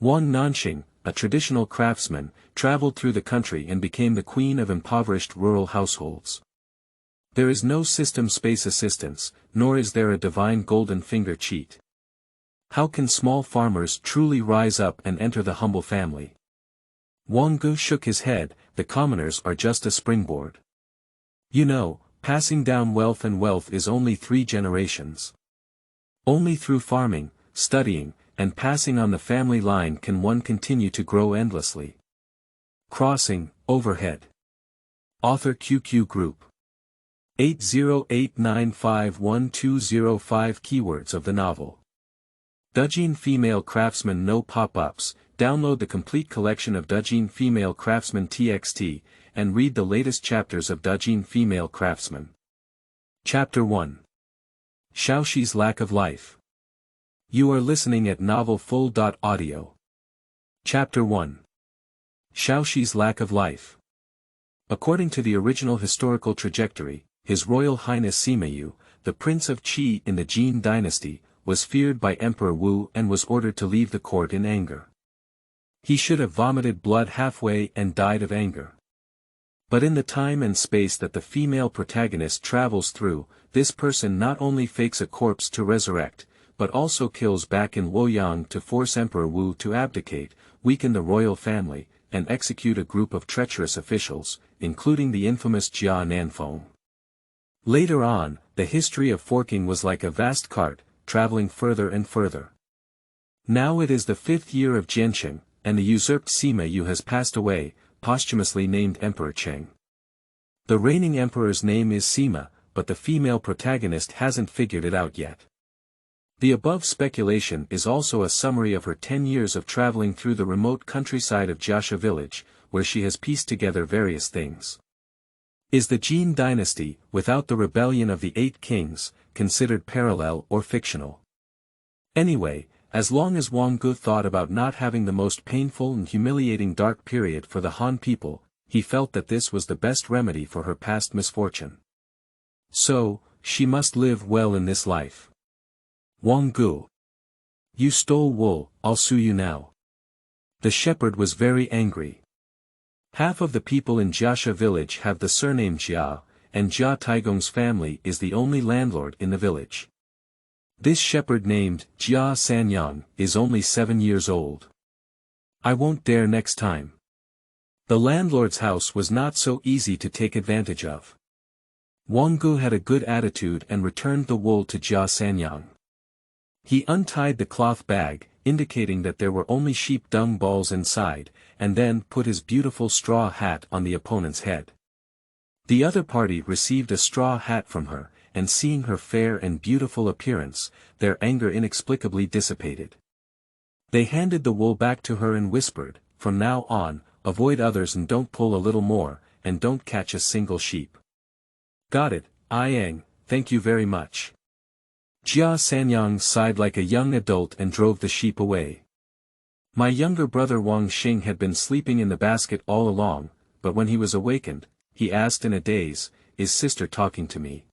Wang Nanxing, a traditional craftsman, traveled through the country and became the queen of impoverished rural households. There is no system space assistance, nor is there a divine golden finger cheat. How can small farmers truly rise up and enter the humble family? Wang Ge shook his head. The commoners are just a springboard. You know, passing down wealth is only 3 generations. Only through farming, studying, and passing on the family line can one continue to grow endlessly. Crossing, overhead. Author QQ Group. 808951205 Keywords of the novel. Dajin Female Craftsman. No pop-ups. Download the complete collection of Dajin Female Craftsman TXT, and read the latest chapters of Dajin Female Craftsman. Chapter 1. Shoushi's Lack of Life. You are listening at novelfull.audio. Chapter 1. Shoushi's Lack of Life. According to the original historical trajectory, His Royal Highness Sima, the Prince of Qi in the Jin dynasty, was feared by Emperor Wu and was ordered to leave the court in anger. He should have vomited blood halfway and died of anger. But in the time and space that the female protagonist travels through, this person not only fakes a corpse to resurrect, but also kills back in Luoyang to force Emperor Wu to abdicate, weaken the royal family, and execute a group of treacherous officials, including the infamous Jia Nanfeng. Later on, the history of forking was like a vast cart, traveling further and further. Now it is the 5th year of Jiansheng, and the usurped Sima Yu has passed away, posthumously named Emperor Cheng. The reigning emperor's name is Sima, but the female protagonist hasn't figured it out yet. The above speculation is also a summary of her 10 years of traveling through the remote countryside of Jiasha village, where she has pieced together various things. Is the Jin dynasty, without the rebellion of the 8 kings, considered parallel or fictional? Anyway, as long as Wang Ge thought about not having the most painful and humiliating dark period for the Han people, he felt that this was the best remedy for her past misfortune. So, she must live well in this life. Wang Ge. You stole wool, I'll sue you now. The shepherd was very angry. Half of the people in Jiasha village have the surname Jia, and Jia Taigong's family is the only landlord in the village. This shepherd named Jia Sanyang is only 7 years old. I won't dare next time. The landlord's house was not so easy to take advantage of. Wang Ge had a good attitude and returned the wool to Jia Sanyang. He untied the cloth bag, indicating that there were only sheep dung balls inside, and then put his beautiful straw hat on the opponent's head. The other party received a straw hat from her, and seeing her fair and beautiful appearance, their anger inexplicably dissipated. They handed the wool back to her and whispered, "From now on, avoid others and don't pull a little more, and don't catch a single sheep." "Got it, Yang, thank you very much." Jia Sanyang sighed like a young adult and drove the sheep away. My younger brother Wang Xing had been sleeping in the basket all along, but when he was awakened, he asked in a daze, "Is sister talking to me?"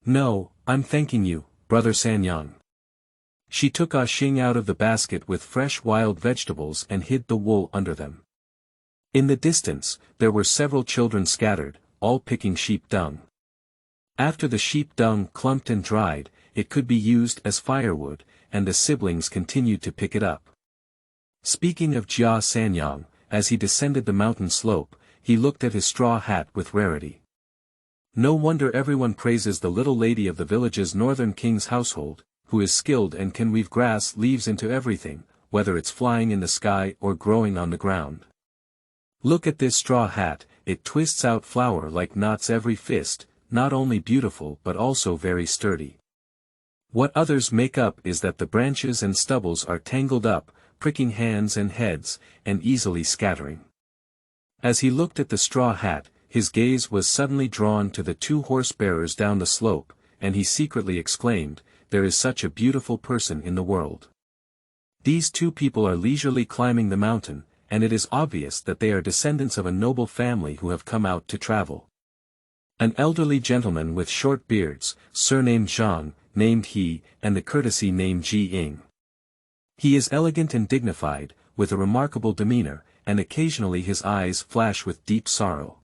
"No, I'm thanking you, brother Sanyang." She took Xing out of the basket with fresh wild vegetables and hid the wool under them. In the distance, there were several children scattered, all picking sheep dung. After the sheep dung clumped and dried, it could be used as firewood, and the siblings continued to pick it up. Speaking of Jia Sanyang, as he descended the mountain slope, he looked at his straw hat with rarity. No wonder everyone praises the little lady of the village's northern king's household, who is skilled and can weave grass leaves into everything, whether it's flying in the sky or growing on the ground. Look at this straw hat, it twists out flour like knots every fist, not only beautiful but also very sturdy. What others make up is that the branches and stubbles are tangled up, pricking hands and heads, and easily scattering. As he looked at the straw hat, his gaze was suddenly drawn to the 2 horse-bearers down the slope, and he secretly exclaimed, "There is such a beautiful person in the world." These 2 people are leisurely climbing the mountain, and it is obvious that they are descendants of a noble family who have come out to travel. An elderly gentleman with short beards, surnamed Zhang, named He, and the courtesy named Ji Ying. He is elegant and dignified, with a remarkable demeanor, and occasionally his eyes flash with deep sorrow.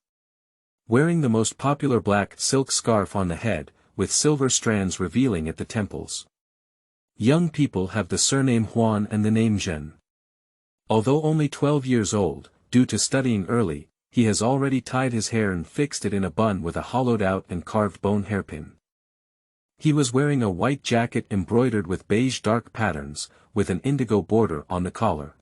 Wearing the most popular black silk scarf on the head, with silver strands revealing at the temples. Young people have the surname Huan and the name Zhen. Although only 12 years old, due to studying early, he has already tied his hair and fixed it in a bun with a hollowed-out and carved bone hairpin. He was wearing a white jacket embroidered with beige dark patterns, with an indigo border on the collar.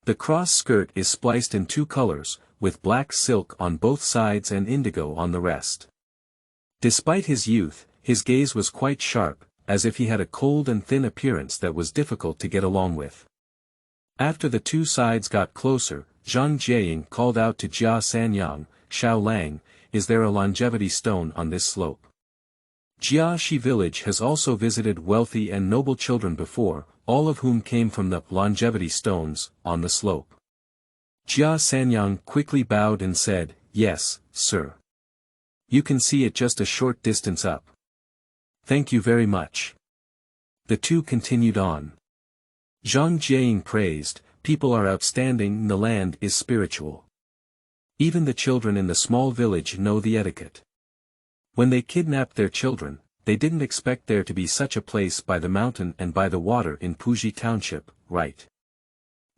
The cross skirt is spliced in 2 colors, with black silk on both sides and indigo on the rest. Despite his youth, his gaze was quite sharp, as if he had a cold and thin appearance that was difficult to get along with. After the 2 sides got closer, Zhang Jiaying called out to Jia Sanyang, Xiao Lang, "Is there a longevity stone on this slope?" Jiaxi village has also visited wealthy and noble children before, all of whom came from the longevity stones on the slope. Jia Sanyang quickly bowed and said, "Yes, sir. You can see it just a short distance up." "Thank you very much." The 2 continued on. Zhang Jiaying praised, "People are outstanding and the land is spiritual. Even the children in the small village know the etiquette. When they kidnapped their children, they didn't expect there to be such a place by the mountain and by the water in Puji Township, right?"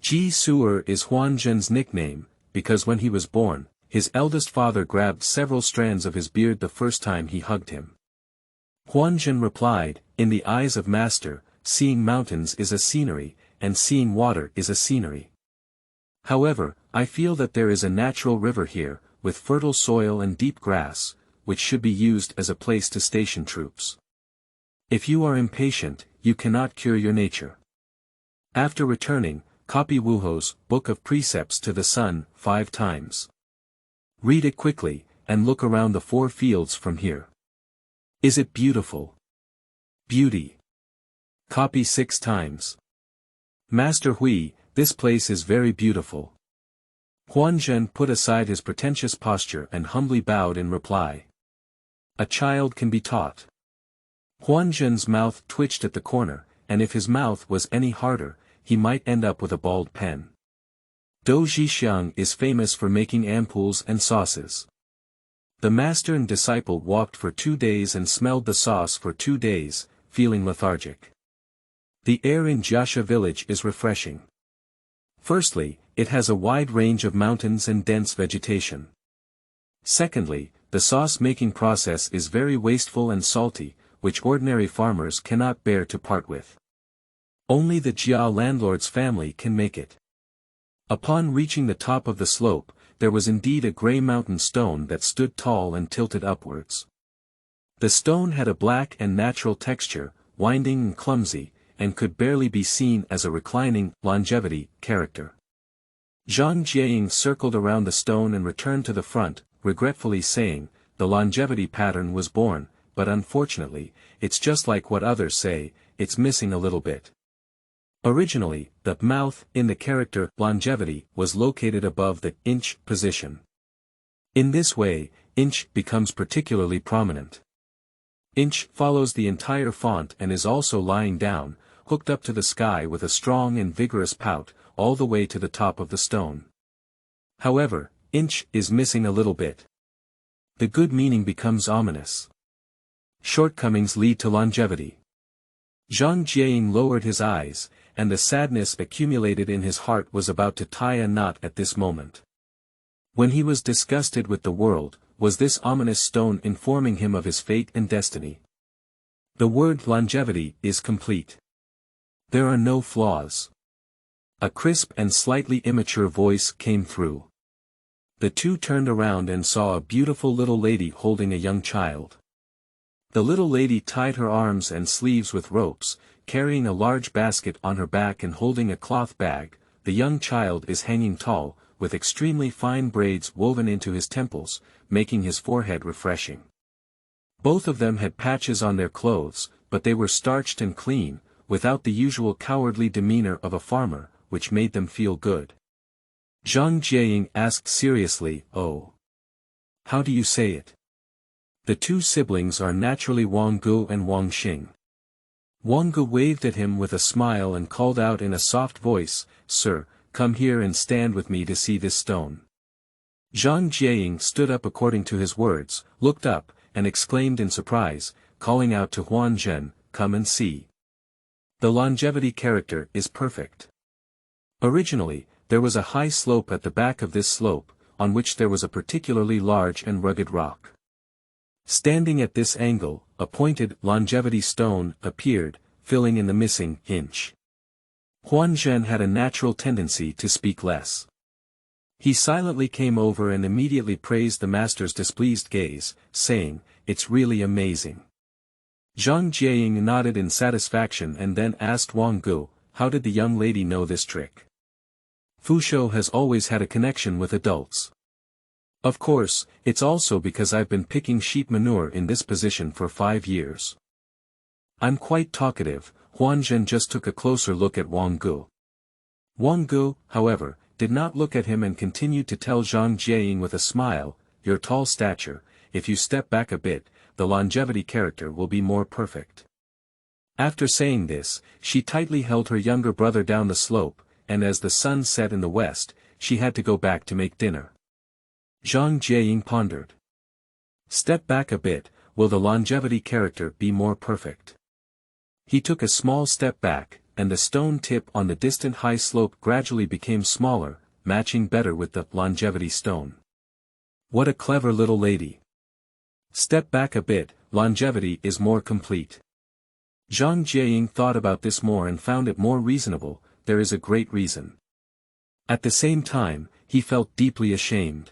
Ji Suer is Huan Zhen's nickname, because when he was born, his eldest father grabbed several strands of his beard the first time he hugged him. Huan Zhen replied, "In the eyes of master, seeing mountains is a scenery, and seeing water is a scenery. However, I feel that there is a natural river here, with fertile soil and deep grass, which should be used as a place to station troops. If you are impatient, you cannot cure your nature. After returning, copy Wuho's Book of Precepts to the Sun 5 times. Read it quickly, and look around the 4 fields from here. Is it beautiful? Beauty. Copy 6 times. Master Hui, this place is very beautiful." Huan Zhen put aside his pretentious posture and humbly bowed in reply. "A child can be taught." Huan Zhen's mouth twitched at the corner, and if his mouth was any harder, he might end up with a bald pen. Dou Zhixiang is famous for making ampoules and sauces. The master and disciple walked for 2 days and smelled the sauce for 2 days, feeling lethargic. The air in Jiaxia village is refreshing. Firstly, it has a wide range of mountains and dense vegetation. Secondly, the sauce-making process is very wasteful and salty, which ordinary farmers cannot bear to part with. Only the Jia landlord's family can make it. Upon reaching the top of the slope, there was indeed a grey mountain stone that stood tall and tilted upwards. The stone had a black and natural texture, winding and clumsy, and could barely be seen as a reclining, longevity, character. Zhang Jiaying circled around the stone and returned to the front, regretfully saying, "The longevity pattern was born, but unfortunately, it's just like what others say, it's missing a little bit." Originally, the mouth in the character longevity was located above the inch position. In this way, inch becomes particularly prominent. Inch follows the entire font and is also lying down, hooked up to the sky with a strong and vigorous pout, all the way to the top of the stone. However, inch is missing a little bit. The good meaning becomes ominous. Shortcomings lead to longevity. Zhang Jiaying lowered his eyes, and the sadness accumulated in his heart was about to tie a knot at this moment. When he was disgusted with the world, was this ominous stone informing him of his fate and destiny? The word longevity is complete. There are no flaws. A crisp and slightly immature voice came through. The 2 turned around and saw a beautiful little lady holding a young child. The little lady tied her arms and sleeves with ropes, carrying a large basket on her back and holding a cloth bag. The young child is hanging tall, with extremely fine braids woven into his temples, making his forehead refreshing. Both of them had patches on their clothes, but they were starched and clean, without the usual cowardly demeanor of a farmer, which made them feel good. Zhang Jiaying asked seriously, "Oh. How do you say it?" The 2 siblings are naturally Wang Ge and Wang Xing. Wang Ge waved at him with a smile and called out in a soft voice, "Sir, come here and stand with me to see this stone." Zhang Jiaying stood up according to his words, looked up, and exclaimed in surprise, calling out to Huan Zhen, "Come and see. The longevity character is perfect." Originally, there was a high slope at the back of this slope, on which there was a particularly large and rugged rock. Standing at this angle, a pointed longevity stone appeared, filling in the missing inch. Huan Zhen had a natural tendency to speak less. He silently came over and immediately praised the master's displeased gaze, saying, "It's really amazing." Zhang Jiaying nodded in satisfaction and then asked Wang Ge, "How did the young lady know this trick?" "Fusho has always had a connection with adults. Of course, it's also because I've been picking sheep manure in this position for 5 years. I'm quite talkative." Huan Zhen just took a closer look at Wang Ge. Wang Ge, however, did not look at him and continued to tell Zhang Jiaying with a smile, "Your tall stature, if you step back a bit, the longevity character will be more perfect." After saying this, she tightly held her younger brother down the slope, and as the sun set in the west, she had to go back to make dinner. Zhang Jiaying pondered. Step back a bit, will the longevity character be more perfect? He took a small step back, and the stone tip on the distant high slope gradually became smaller, matching better with the longevity stone. What a clever little lady. Step back a bit, longevity is more complete. Zhang Jiaying thought about this more and found it more reasonable. There is a great reason. At the same time, he felt deeply ashamed.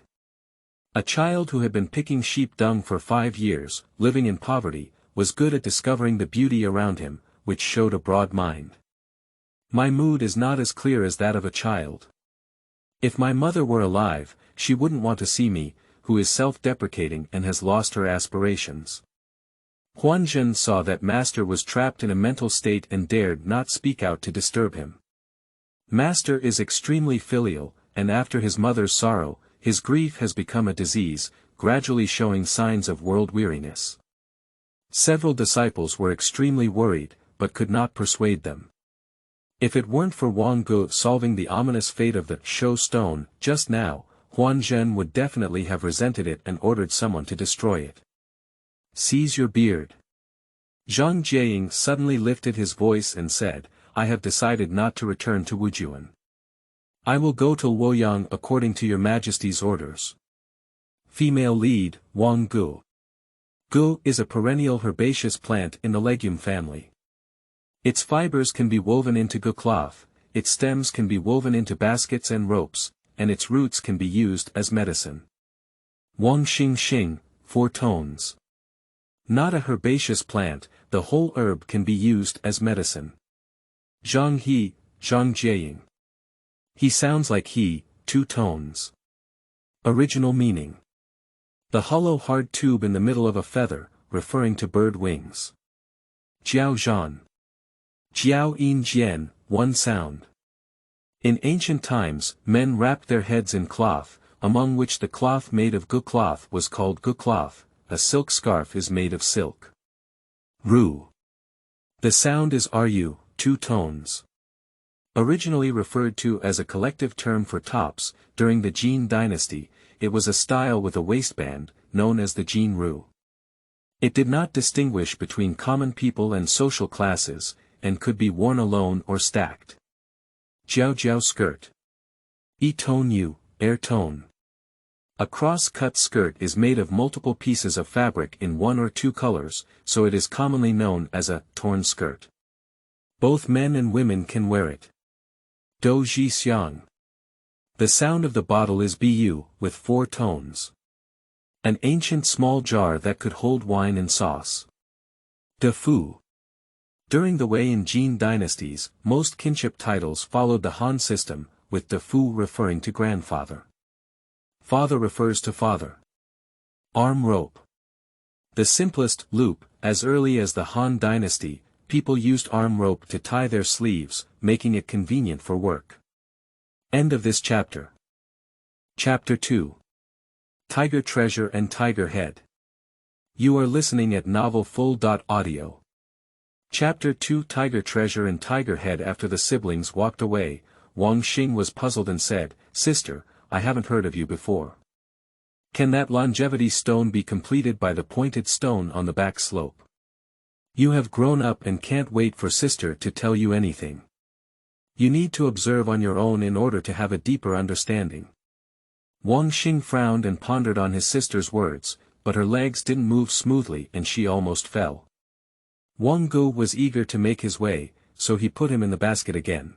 A child who had been picking sheep dung for 5 years, living in poverty, was good at discovering the beauty around him, which showed a broad mind. My mood is not as clear as that of a child. If my mother were alive, she wouldn't want to see me, who is self-deprecating and has lost her aspirations. Huan Zhen saw that Master was trapped in a mental state and dared not speak out to disturb him. Master is extremely filial, and after his mother's sorrow, his grief has become a disease, gradually showing signs of world weariness. Several disciples were extremely worried, but could not persuade them. If it weren't for Wang Ge solving the ominous fate of the Shou stone just now, Huan Zhen would definitely have resented it and ordered someone to destroy it. "Seize your beard." Zhang Jiaying suddenly lifted his voice and said, "I have decided not to return to Wujuan. I will go to Luoyang according to your majesty's orders." Female lead, Wang Ge. Ge is a perennial herbaceous plant in the legume family. Its fibers can be woven into ge cloth, its stems can be woven into baskets and ropes, and its roots can be used as medicine. Wang Xing, 4 tones. Not a herbaceous plant, the whole herb can be used as medicine. Zhang He, Zhang Jiaying. He sounds like he, 2 tones. Original meaning. The hollow hard tube in the middle of a feather, referring to bird wings. Jiao Zhan. Jiao Yin Jian, 1 sound. In ancient times, men wrapped their heads in cloth, among which the cloth made of ge cloth was called ge cloth, a silk scarf is made of silk. Ru. The sound is Ru, 2 tones. Originally referred to as a collective term for tops, during the Jin dynasty, it was a style with a waistband, known as the Jin Ru. It did not distinguish between common people and social classes, and could be worn alone or stacked. Jiao Jiao skirt. E-tone U, air tone. A cross-cut skirt is made of multiple pieces of fabric in 1 or 2 colors, so it is commonly known as a torn skirt. Both men and women can wear it. Do Ji Xiang. The sound of the bottle is Bu, with 4 tones. An ancient small jar that could hold wine and sauce. De Fu. During the Wei and Jin dynasties, most kinship titles followed the Han system, with De Fu referring to grandfather. Father refers to father. Arm rope. The simplest loop, as early as the Han dynasty, people used arm rope to tie their sleeves, making it convenient for work. End of this chapter. Chapter 2. Tiger Treasure and Tiger Head. You are listening at novelfull.audio. Chapter 2 Tiger Treasure and Tiger Head. After the siblings walked away, Wang Nanxing was puzzled and said, "Sister, I haven't heard of you before. Can that longevity stone be completed by the pointed stone on the back slope? You have grown up and can't wait for sister to tell you anything. You need to observe on your own in order to have a deeper understanding." Wang Nanxing frowned and pondered on his sister's words, but her legs didn't move smoothly and she almost fell. Wang Ge was eager to make his way, so he put him in the basket again.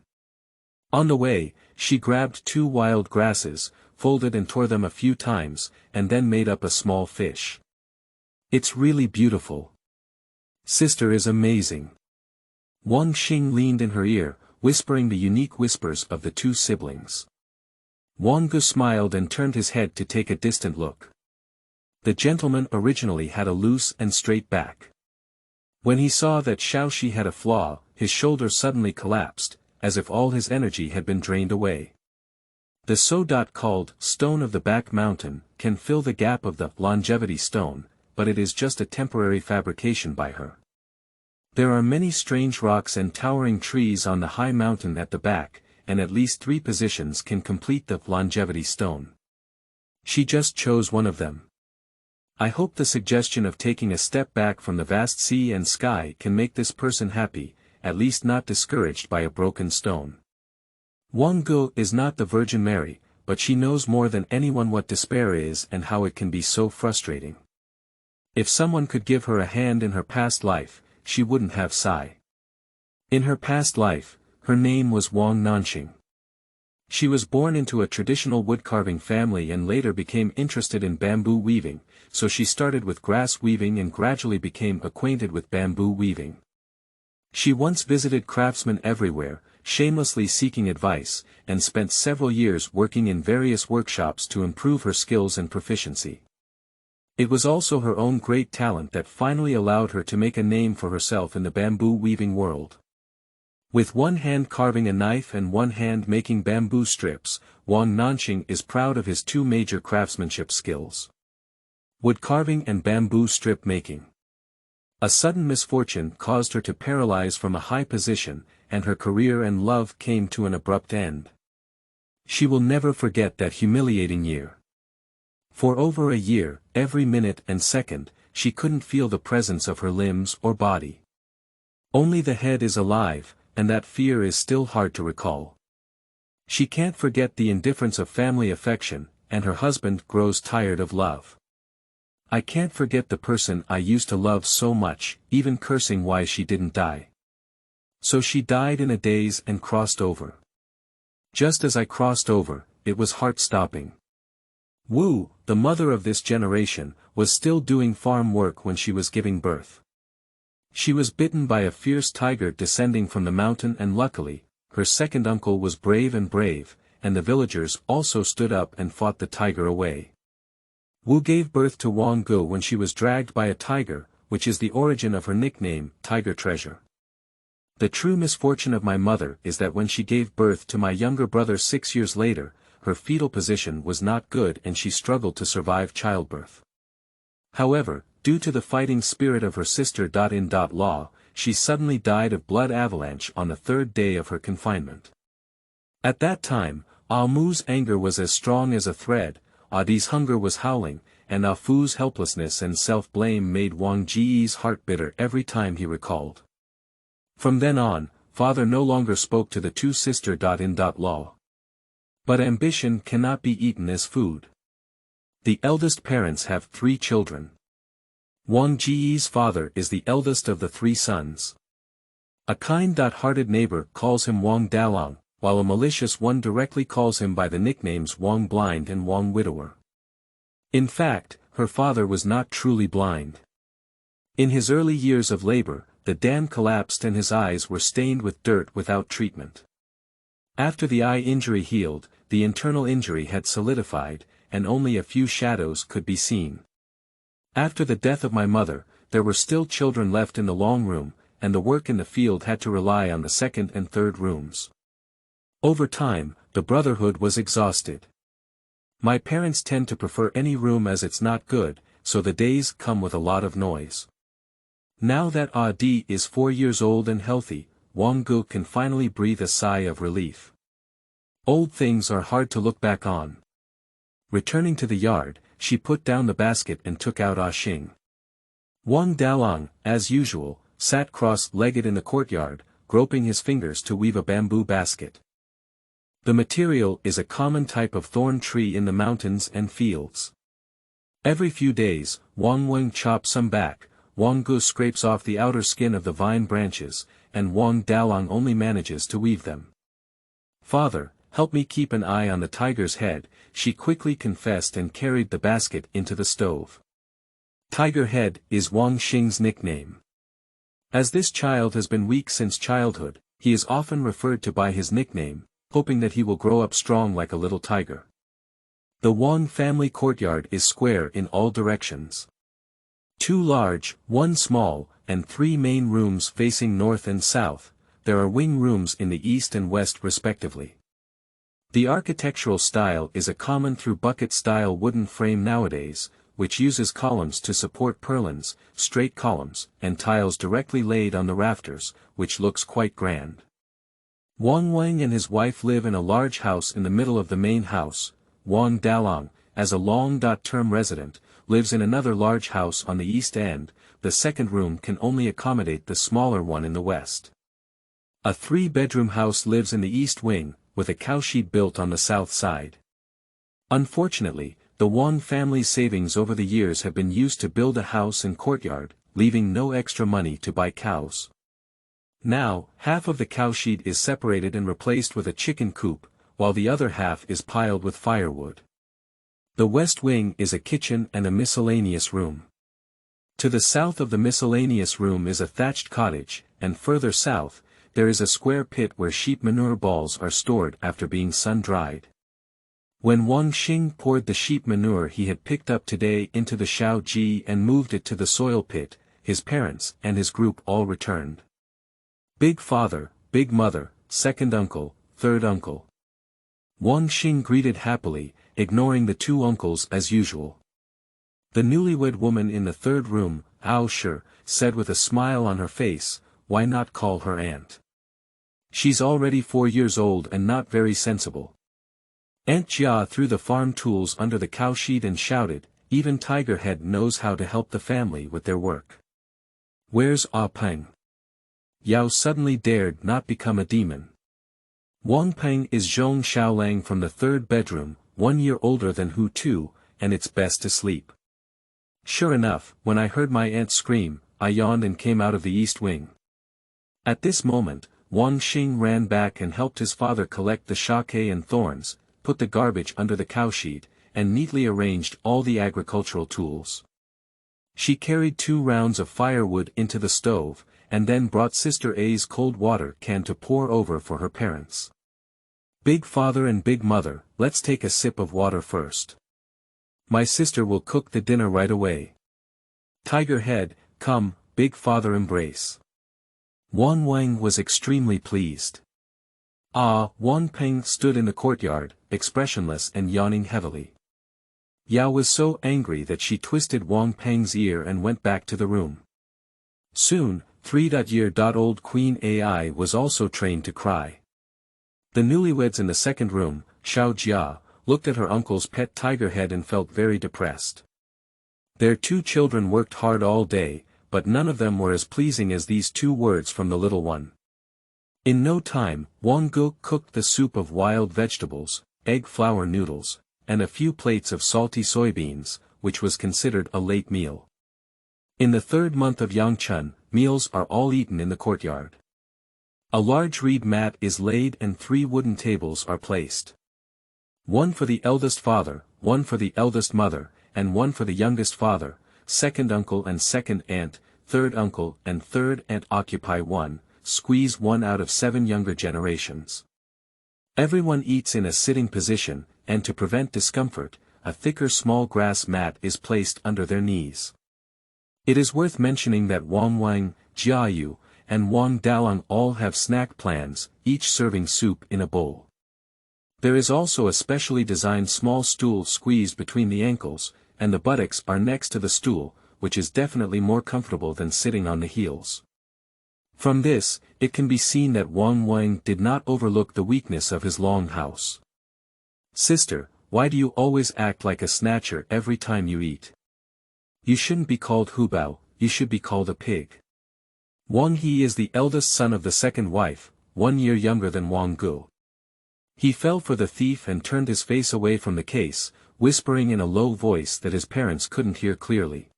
On the way, she grabbed 2 wild grasses, folded and tore them a few times, and then made up a small fish. "It's really beautiful. Sister is amazing." Wang Nanxing leaned in her ear, whispering the unique whispers of the 2 siblings. Wang Ge smiled and turned his head to take a distant look. The gentleman originally had a loose and straight back. When he saw that Shoushi had a flaw, his shoulder suddenly collapsed, as if all his energy had been drained away. The so-called stone of the back mountain can fill the gap of the longevity stone, but it is just a temporary fabrication by her. There are many strange rocks and towering trees on the high mountain at the back, and at least 3 positions can complete the longevity stone. She just chose one of them. I hope the suggestion of taking a step back from the vast sea and sky can make this person happy, at least not discouraged by a broken stone. Wang Ge is not the Virgin Mary, but she knows more than anyone what despair is and how it can be so frustrating. If someone could give her a hand in her past life, she wouldn't have sigh. In her past life, her name was Wang Nanxing. She was born into a traditional woodcarving family and later became interested in bamboo weaving, so she started with grass weaving and gradually became acquainted with bamboo weaving. She once visited craftsmen everywhere, shamelessly seeking advice, and spent several years working in various workshops to improve her skills and proficiency. It was also her own great talent that finally allowed her to make a name for herself in the bamboo weaving world. With one hand carving a knife and one hand making bamboo strips, Wang Nanxing is proud of his 2 major craftsmanship skills: wood carving and bamboo strip making. A sudden misfortune caused her to paralyze from a high position, and her career and love came to an abrupt end. She will never forget that humiliating year. For over a year, every minute and second, she couldn't feel the presence of her limbs or body. Only the head is alive, and that fear is still hard to recall. She can't forget the indifference of family affection, and her husband grows tired of love. "I can't forget the person I used to love so much," even cursing why she didn't die. So she died in a daze and crossed over. Just as I crossed over, it was heart-stopping. Wu, the mother of this generation, was still doing farm work when she was giving birth. She was bitten by a fierce tiger descending from the mountain, and luckily, her second uncle was brave, and the villagers also stood up and fought the tiger away. Wu gave birth to Wang Ge when she was dragged by a tiger, which is the origin of her nickname, Tiger Treasure. The true misfortune of my mother is that when she gave birth to my younger brother 6 years later, her fetal position was not good and she struggled to survive childbirth. However, due to the fighting spirit of her sister-in-law, she suddenly died of blood avalanche on the 3rd day of her confinement. At that time, Ah Mu's anger was as strong as a thread, Ah Di's hunger was howling, and Ah Fu's helplessness and self-blame made Wang Ge's heart bitter every time he recalled. From then on, father no longer spoke to the 2 sister-in-law. But ambition cannot be eaten as food. The eldest parents have 3 children. Wang Ge's father is the eldest of the 3 sons. A kind-hearted neighbor calls him Wang Dalong, while a malicious one directly calls him by the nicknames Wang Blind and Wang Widower. In fact, her father was not truly blind. In his early years of labor, the dam collapsed and his eyes were stained with dirt without treatment. After the eye injury healed, the internal injury had solidified, and only a few shadows could be seen. After the death of my mother, there were still children left in the long room, and the work in the field had to rely on the 2nd and 3rd rooms. Over time, the brotherhood was exhausted. My parents tend to prefer any room as it's not good, so the days come with a lot of noise. Now that Di is 4 years old and healthy, Wang Ge can finally breathe a sigh of relief. Old things are hard to look back on. Returning to the yard, she put down the basket and took out Xing. Wang Dalang, as usual, sat cross-legged in the courtyard, groping his fingers to weave a bamboo basket. The material is a common type of thorn tree in the mountains and fields. Every few days, Wang Weng chops some back, Wang Ge scrapes off the outer skin of the vine branches, and Wang Dalang only manages to weave them. "Father, help me keep an eye on the tiger's head," she quickly confessed and carried the basket into the stove. Tiger Head is Wang Xing's nickname. As this child has been weak since childhood, he is often referred to by his nickname, hoping that he will grow up strong like a little tiger. The Wang family courtyard is square in all directions. 2 large, 1 small, and 3 main rooms facing north and south. There are wing rooms in the east and west respectively. The architectural style is a common through bucket-style wooden frame nowadays, which uses columns to support purlins, straight columns, and tiles directly laid on the rafters, which looks quite grand. Wang Wang and his wife live in a large house in the middle of the main house. Wang Dalang, as a long-term resident, lives in another large house on the east end. The second room can only accommodate the smaller one in the west. A 3-bedroom house lives in the east wing, with a cowshed built on the south side. Unfortunately, the Wang family's savings over the years have been used to build a house and courtyard, leaving no extra money to buy cows. Now, half of the cowshed is separated and replaced with a chicken coop, while the other half is piled with firewood. The west wing is a kitchen and a miscellaneous room. To the south of the miscellaneous room is a thatched cottage, and further south, there is a square pit where sheep manure balls are stored after being sun-dried. When Wang Xing poured the sheep manure he had picked up today into the Xiao and moved it to the soil pit, his parents and his group all returned. Big father, big mother, second uncle, third uncle. Wang Xing greeted happily, ignoring the 2 uncles as usual. The newlywed woman in the third room, Ao Shi, said with a smile on her face, "Why not call her aunt? She's already 4 years old and not very sensible." Aunt Jia threw the farm tools under the cowshed and shouted, "Even Tiger Head knows how to help the family with their work. Where's Ah Peng?" Yao suddenly dared not become a demon. Wang Peng is Zhong Xiaolang from the 3rd bedroom, 1 year older than Hu Tu, and it's best to sleep. Sure enough, when I heard my aunt scream, I yawned and came out of the east wing. At this moment, Wang Xing ran back and helped his father collect the shake and thorns, put the garbage under the cowshed, and neatly arranged all the agricultural tools. She carried 2 rounds of firewood into the stove, and then brought Sister A's cold water can to pour over for her parents. "Big father and big mother, let's take a sip of water first. My sister will cook the dinner right away. Tiger Head, come, big father embrace." Wang Wang was extremely pleased. Wang Peng stood in the courtyard, expressionless and yawning heavily. Yao was so angry that she twisted Wang Peng's ear and went back to the room. Soon, 3-year-old Queen Ai was also trained to cry. The newlyweds in the second room, Xiao Jia, looked at her uncle's pet tiger head and felt very depressed. Their 2 children worked hard all day, but none of them were as pleasing as these 2 words from the little one. In no time, Wang Ge cooked the soup of wild vegetables, egg flour noodles, and a few plates of salty soybeans, which was considered a late meal. In the 3rd month of Yangchun, meals are all eaten in the courtyard. A large reed mat is laid and 3 wooden tables are placed. 1 for the eldest father, 1 for the eldest mother, and 1 for the youngest father, second uncle and second aunt, third uncle and third aunt occupy 1, squeeze 1 out of 7 younger generations. Everyone eats in a sitting position, and to prevent discomfort, a thicker small grass mat is placed under their knees. It is worth mentioning that Wang Wang, Jiayu, and Wang Dalang all have snack plans, each serving soup in a bowl. There is also a specially designed small stool squeezed between the ankles, and the buttocks are next to the stool, which is definitely more comfortable than sitting on the heels. From this, it can be seen that Wang did not overlook the weakness of his long house. Sister, why do you always act like a snatcher every time you eat? You shouldn't be called Hubao, you should be called a pig. Wang He is the eldest son of the second wife, 1 year younger than Wang Ge. He fell for the thief and turned his face away from the case, whispering in a low voice that his parents couldn't hear clearly.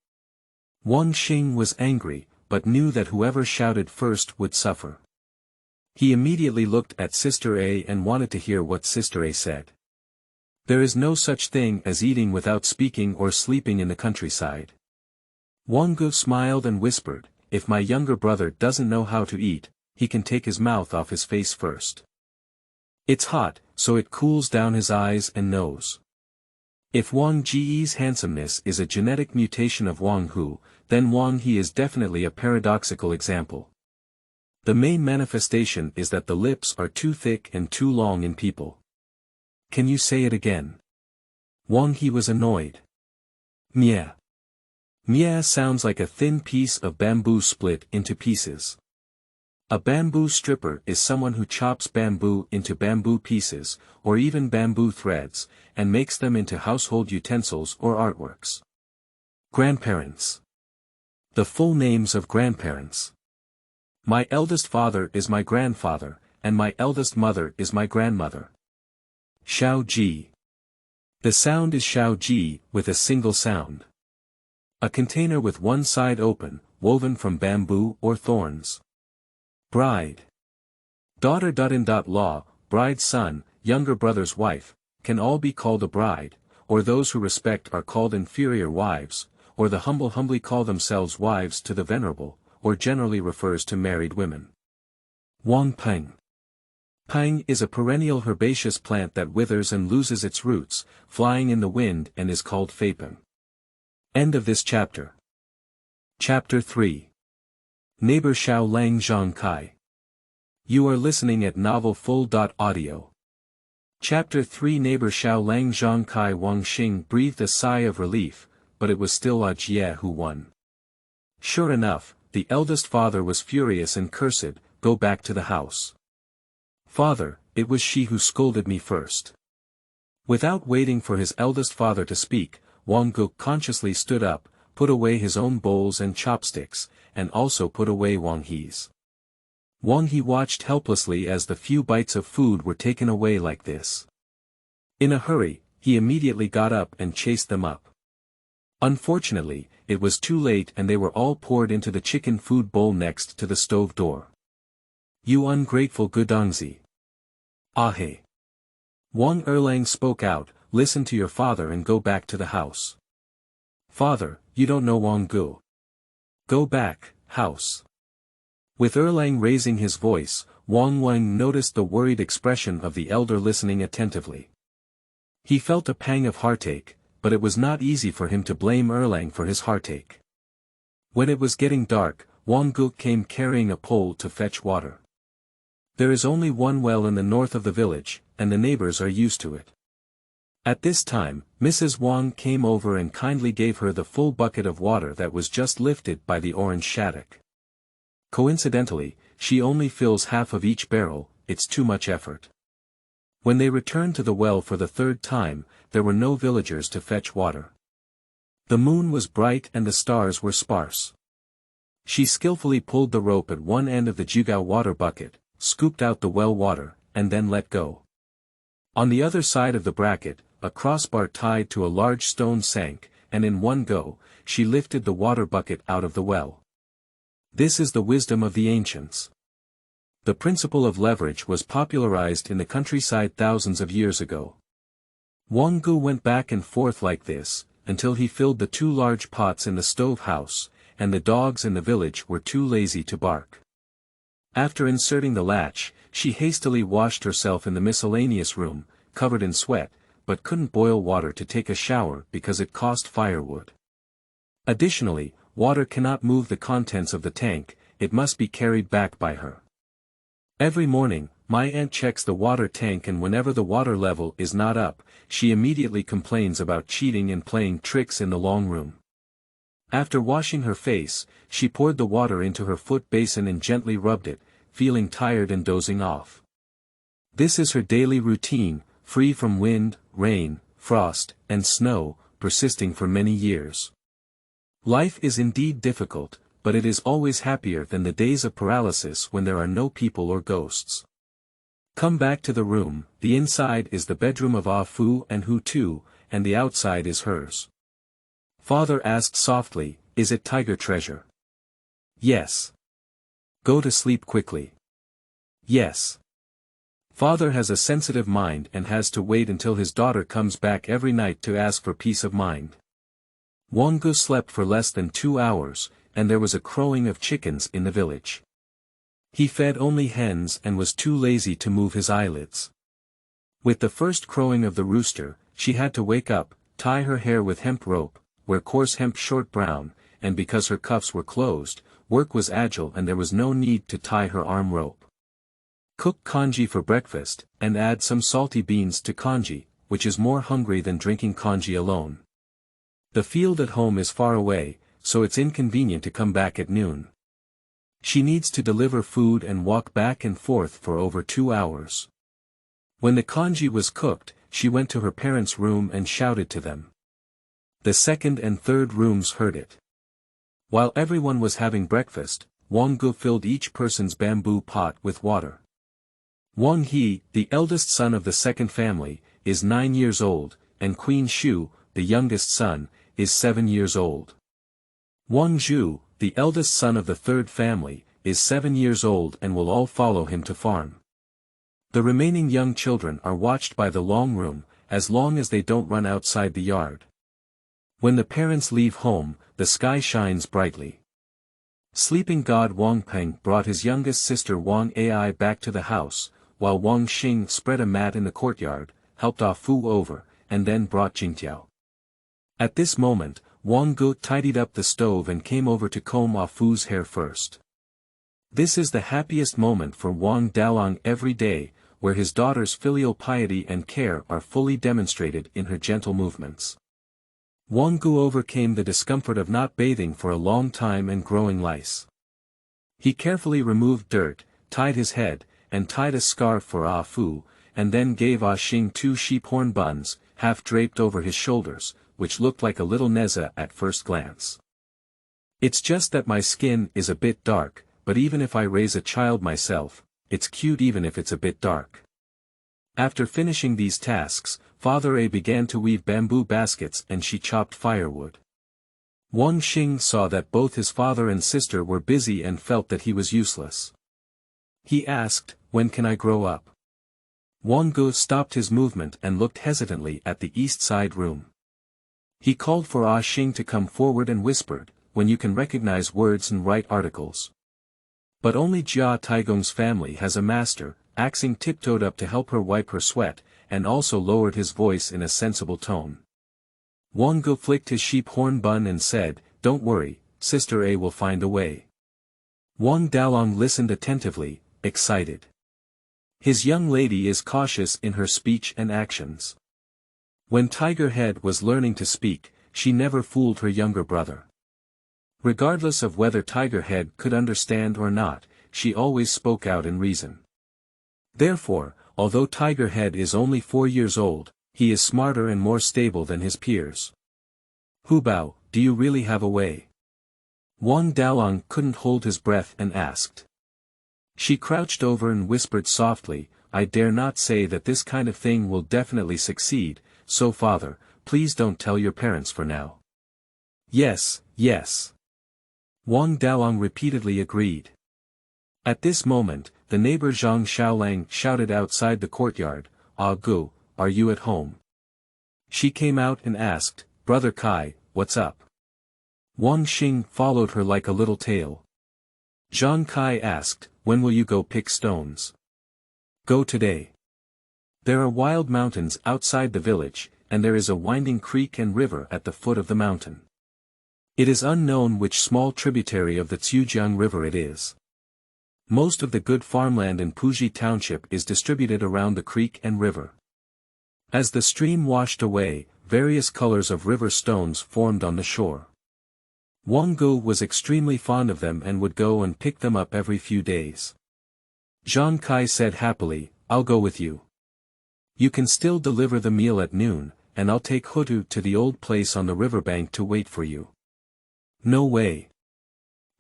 Wang Xing was angry, but knew that whoever shouted first would suffer. He immediately looked at Sister A and wanted to hear what Sister A said. There is no such thing as eating without speaking or sleeping in the countryside. Wang Ge smiled and whispered, if my younger brother doesn't know how to eat, he can take his mouth off his face first. It's hot, so it cools down his eyes and nose. If Wang Ge's handsomeness is a genetic mutation of Wang Hu, then Wang He is definitely a paradoxical example. The main manifestation is that the lips are too thick and too long in people. Can you say it again? Wang He was annoyed. Mia. Mia sounds like a thin piece of bamboo split into pieces. A bamboo stripper is someone who chops bamboo into bamboo pieces, or even bamboo threads, and makes them into household utensils or artworks. Grandparents. The full names of grandparents. My eldest father is my grandfather, and my eldest mother is my grandmother. Xiao. The sound is Xiao with a single sound. A container with one side open, woven from bamboo or thorns. Bride. Daughter. Law, bride's son, younger brother's wife, can all be called a bride, or those who respect are called inferior wives, or the humble humbly call themselves wives to the venerable, or generally refers to married women. Wang Peng. Peng is a perennial herbaceous plant that withers and loses its roots, flying in the wind and is called Feipeng. End of this chapter. Chapter 3. Neighbor Xiao Lang Zhang Kai. You are listening at Novel Full.audio. Chapter 3. Neighbor Xiao Lang Zhang Kai. Wang Xing breathed a sigh of relief, but it was still Gejie who won. Sure enough, the eldest father was furious and cursed, go back to the house. Father, it was she who scolded me first. Without waiting for his eldest father to speak, Wang Ge consciously stood up, put away his own bowls and chopsticks, and also put away Wang He's. Wang He watched helplessly as the few bites of food were taken away like this. In a hurry, he immediately got up and chased them up. Unfortunately, it was too late and they were all poured into the chicken food bowl next to the stove door. You ungrateful Gudongzi. Ahe. Wang Erlang spoke out, listen to your father and go back to the house. Father, you don't know Wang Ge. Go back, house. With Erlang raising his voice, Wang noticed the worried expression of the elder listening attentively. He felt a pang of heartache, but it was not easy for him to blame Erlang for his heartache. When it was getting dark, Wang Ge came carrying a pole to fetch water. There is only one well in the north of the village, and the neighbors are used to it. At this time, Mrs. Wang came over and kindly gave her the full bucket of water that was just lifted by the orange shaddock. Coincidentally, she only fills half of each barrel, it's too much effort. When they returned to the well for the third time, there were no villagers to fetch water. The moon was bright and the stars were sparse. She skillfully pulled the rope at one end of the Jigao water bucket, scooped out the well water, and then let go. On the other side of the bracket, a crossbar tied to a large stone sank, and in one go, she lifted the water bucket out of the well. This is the wisdom of the ancients. The principle of leverage was popularized in the countryside thousands of years ago. Wang Ge went back and forth like this, until he filled the 2 large pots in the stove house, and the dogs in the village were too lazy to bark. After inserting the latch, she hastily washed herself in the miscellaneous room, covered in sweat, but couldn't boil water to take a shower because it cost firewood. Additionally, water cannot move the contents of the tank, it must be carried back by her. Every morning, my aunt checks the water tank, and whenever the water level is not up, she immediately complains about cheating and playing tricks in the long room. After washing her face, she poured the water into her foot basin and gently rubbed it, feeling tired and dozing off. This is her daily routine, free from wind, rain, frost, and snow, persisting for many years. Life is indeed difficult, but it is always happier than the days of paralysis when there are no people or ghosts. Come back to the room. The inside is the bedroom of Ah Fu and Hu Tu, and the outside is hers. Father asked softly, "Is it tiger treasure?" "Yes." "Go to sleep quickly." "Yes." Father has a sensitive mind and has to wait until his daughter comes back every night to ask for peace of mind. Wang Ge slept for less than 2 hours, and there was a crowing of chickens in the village. He fed only hens and was too lazy to move his eyelids. With the first crowing of the rooster, she had to wake up, tie her hair with hemp rope, wear coarse hemp short brown, and because her cuffs were closed, work was agile and there was no need to tie her arm rope. Cook congee for breakfast, and add some salty beans to congee, which is more hungry than drinking congee alone. The field at home is far away, so it's inconvenient to come back at noon. She needs to deliver food and walk back and forth for over 2 hours. When the congee was cooked, she went to her parents' room and shouted to them. The second and third rooms heard it. While everyone was having breakfast, Wang Ge filled each person's bamboo pot with water. Wang He, the eldest son of the second family, is 9 years old, and Queen Shu, the youngest son, is 7 years old. Wang Zhu, the eldest son of the third family, is 7 years old and will all follow him to farm. The remaining young children are watched by the long room, as long as they don't run outside the yard. When the parents leave home, the sky shines brightly. Sleeping god Wang Peng brought his youngest sister Wang Ai back to the house, while Wang Xing spread a mat in the courtyard, helped Ah Fu over, and then brought Jingtiao. At this moment, Wang Ge tidied up the stove and came over to comb Ah Fu's hair first. This is the happiest moment for Wang Dalong every day, where his daughter's filial piety and care are fully demonstrated in her gentle movements. Wang Ge overcame the discomfort of not bathing for a long time and growing lice. He carefully removed dirt, tied his head, and tied a scarf for Ah Fu, and then gave Ah Xing 2 sheep horn buns, half draped over his shoulders, which looked like a little neza at first glance. "It's just that my skin is a bit dark, but even if I raise a child myself, it's cute even if it's a bit dark." After finishing these tasks, Father A began to weave bamboo baskets and she chopped firewood. Wang Xing saw that both his father and sister were busy and felt that he was useless. He asked, "When can I grow up?" Wang Ge stopped his movement and looked hesitantly at the east side room. He called for Ah Xing to come forward and whispered, "When you can recognize words and write articles." But only Jia Taigong's family has a master. Axing tiptoed up to help her wipe her sweat, and also lowered his voice in a sensible tone. Wang Ge flicked his sheep horn bun and said, "Don't worry, Sister A will find a way." Wang Dalong listened attentively, excited. His young lady is cautious in her speech and actions. When Tiger Head was learning to speak, she never fooled her younger brother. Regardless of whether Tiger Head could understand or not, she always spoke out in reason. Therefore, although Tiger Head is only 4 years old, he is smarter and more stable than his peers. "Hu Bao, do you really have a way?" Wang Dalong couldn't hold his breath and asked. She crouched over and whispered softly, "I dare not say that this kind of thing will definitely succeed, so father, please don't tell your parents for now." "Yes, yes." Wang Dalong repeatedly agreed. At this moment, the neighbor Zhang Xiaolang shouted outside the courtyard, "Ah Gu, are you at home?" She came out and asked, "Brother Kai, what's up?" Wang Xing followed her like a little tail. Zhang Kai asked, "When will you go pick stones?" "Go today." There are wild mountains outside the village, and there is a winding creek and river at the foot of the mountain. It is unknown which small tributary of the Xiujiang River it is. Most of the good farmland in Puji Township is distributed around the creek and river. As the stream washed away, various colors of river stones formed on the shore. Wang Ge was extremely fond of them and would go and pick them up every few days. Zhang said happily, "I'll go with you. You can still deliver the meal at noon, and I'll take Hutu to the old place on the riverbank to wait for you." "No way.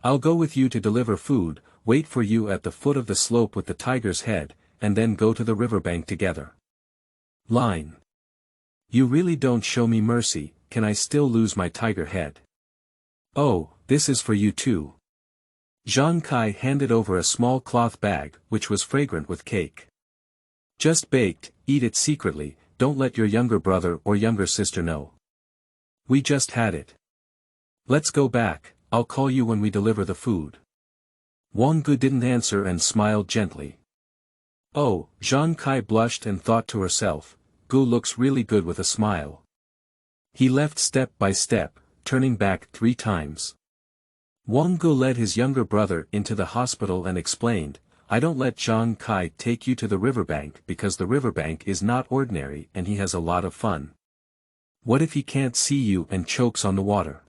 I'll go with you to deliver food, wait for you at the foot of the slope with the tiger's head, and then go to the riverbank together." Line. "You really don't show me mercy, can I still lose my tiger head?" "Oh, this is for you too." Zhang handed over a small cloth bag, which was fragrant with cake. "Just baked, eat it secretly, don't let your younger brother or younger sister know. We just had it. Let's go back, I'll call you when we deliver the food." Wang Ge didn't answer and smiled gently. Oh, Zhang blushed and thought to herself, Gu looks really good with a smile. He left step by step, turning back 3 times. Wang Ge led his younger brother into the hospital and explained, "I don't let Zhang take you to the riverbank because the riverbank is not ordinary and he has a lot of fun. What if he can't see you and chokes on the water?"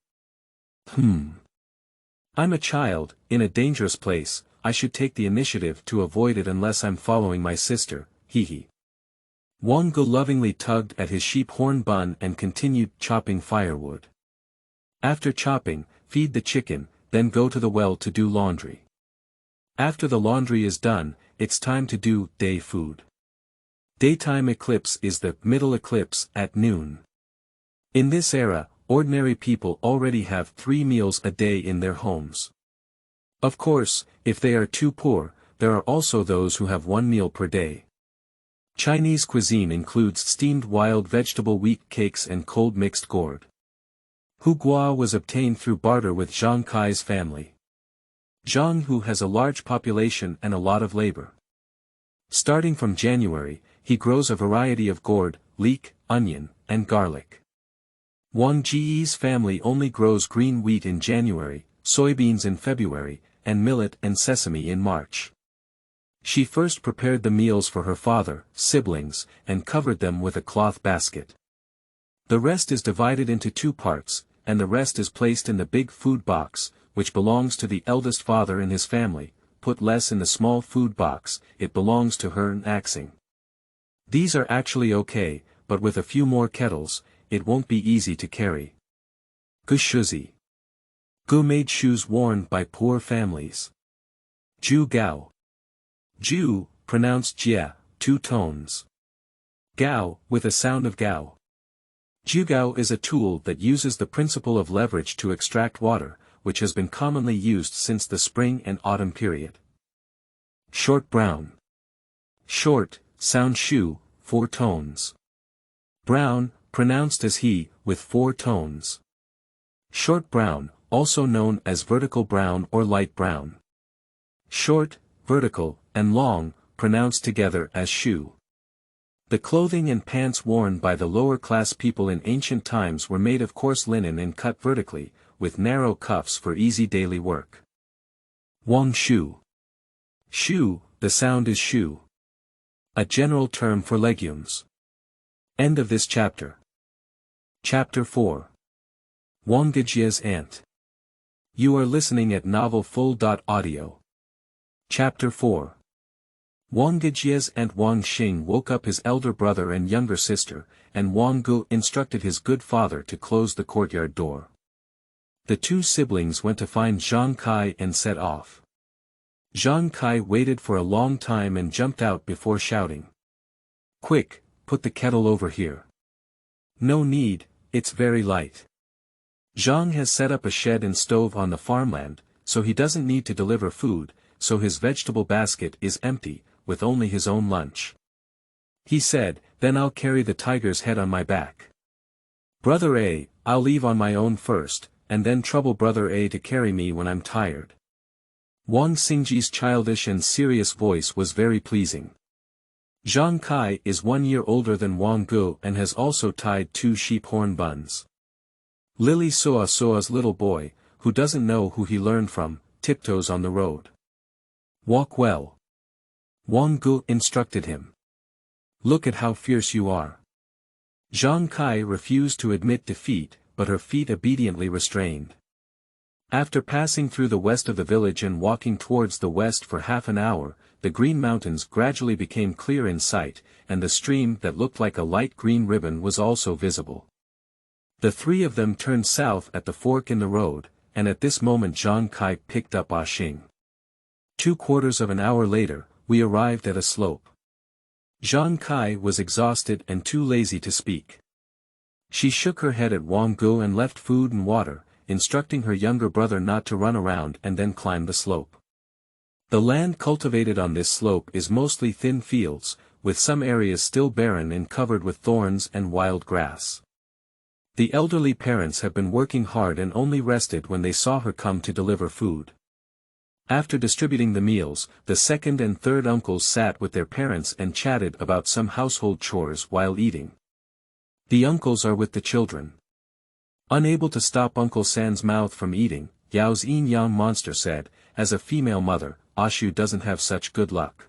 "I'm a child, in a dangerous place, I should take the initiative to avoid it unless I'm following my sister, hee." Wang Ge lovingly tugged at his sheep horn bun and continued chopping firewood. After chopping, feed the chicken, then go to the well to do laundry. After the laundry is done, it's time to do day food. Daytime eclipse is the middle eclipse at noon. In this era, ordinary people already have 3 meals a day in their homes. Of course, if they are too poor, there are also those who have 1 meal per day. Chinese cuisine includes steamed wild vegetable wheat cakes and cold mixed gourd. Hugua was obtained through barter with Zhang family. Zhang who has a large population and a lot of labor. Starting from January, he grows a variety of gourd, leek, onion, and garlic. Wang Ge's family only grows green wheat in January, soybeans in February, and millet and sesame in March. She first prepared the meals for her father, siblings, and covered them with a cloth basket. The rest is divided into 2 parts, and the rest is placed in the big food box, which belongs to the eldest father in his family. Put less in the small food box, it belongs to Wang Nanxing. These are actually okay, but with a few more kettles, it won't be easy to carry. Gejie. Gu made shoes worn by poor families. Ju Gao. Ju, pronounced Jia, 2 tones. Gao, with a sound of Gao. Jugao is a tool that uses the principle of leverage to extract water, which has been commonly used since the spring and autumn period. Short brown. Short, sound shu, 4 tones. Brown, pronounced as he, with 4 tones. Short brown, also known as vertical brown or light brown. Short, vertical, and long, pronounced together as shu. The clothing and pants worn by the lower-class people in ancient times were made of coarse linen and cut vertically, with narrow cuffs for easy daily work. Wang shu. Shu, the sound is shu. A general term for legumes. End of this chapter. Chapter 4. Wang Gejie's Aunt. You are listening at novelfull.audio. Chapter 4. Wang Gejie's aunt Wang Xing woke up his elder brother and younger sister, and Wang Ge instructed his good father to close the courtyard door. The 2 siblings went to find Zhang and set off. Zhang waited for a long time and jumped out before shouting. "Quick, put the kettle over here." "No need, it's very light. Zhang has set up a shed and stove on the farmland, so he doesn't need to deliver food, so his vegetable basket is empty, with only his own lunch. He said, then I'll carry the tiger's head on my back. Brother A, I'll leave on my own first, and then trouble Brother A to carry me when I'm tired." Wang Xingji's childish and serious voice was very pleasing. Zhang is 1 year older than Wang Ge and has also tied 2 sheep horn buns. Lily Soa's little boy, who doesn't know who he learned from, tiptoes on the road. "Walk well," Wang Ge instructed him. "Look at how fierce you are." Zhang refused to admit defeat, but her feet obediently restrained. After passing through the west of the village and walking towards the west for half an hour, the green mountains gradually became clear in sight, and the stream that looked like a light green ribbon was also visible. The three of them turned south at the fork in the road, and at this moment Zhang Kai picked up Ah Xing. 2/4 of an hour later, we arrived at a slope. Zhang Kai was exhausted and too lazy to speak. She shook her head at Wang Ge and left food and water, instructing her younger brother not to run around and then climb the slope. The land cultivated on this slope is mostly thin fields, with some areas still barren and covered with thorns and wild grass. The elderly parents have been working hard and only rested when they saw her come to deliver food. After distributing the meals, the second and third uncles sat with their parents and chatted about some household chores while eating. The uncles are with the children. Unable to stop Uncle San's mouth from eating, Yao's yin-yang monster said, as a female mother, Ashu doesn't have such good luck.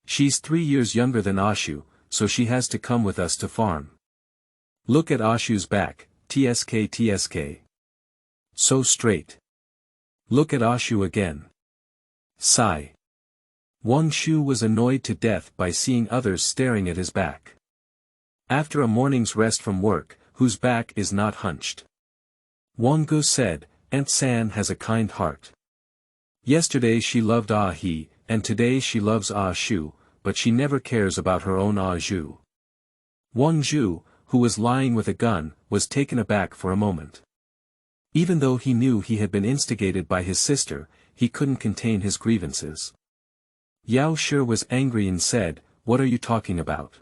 She's 3 years younger than Ashu, so she has to come with us to farm. Look at Ashu's back, tsk. So straight. Look at Ashu again. Sigh. Wang Shu was annoyed to death by seeing others staring at his back. After a morning's rest from work, whose back is not hunched? Wang Ge said, Aunt San has a kind heart. Yesterday she loved Ah He, and today she loves Ah Shu, but she never cares about her own Ah Zhu. Wang Zhu, who was lying with a gun, was taken aback for a moment. Even though he knew he had been instigated by his sister, he couldn't contain his grievances. Yao Shi was angry and said, What are you talking about?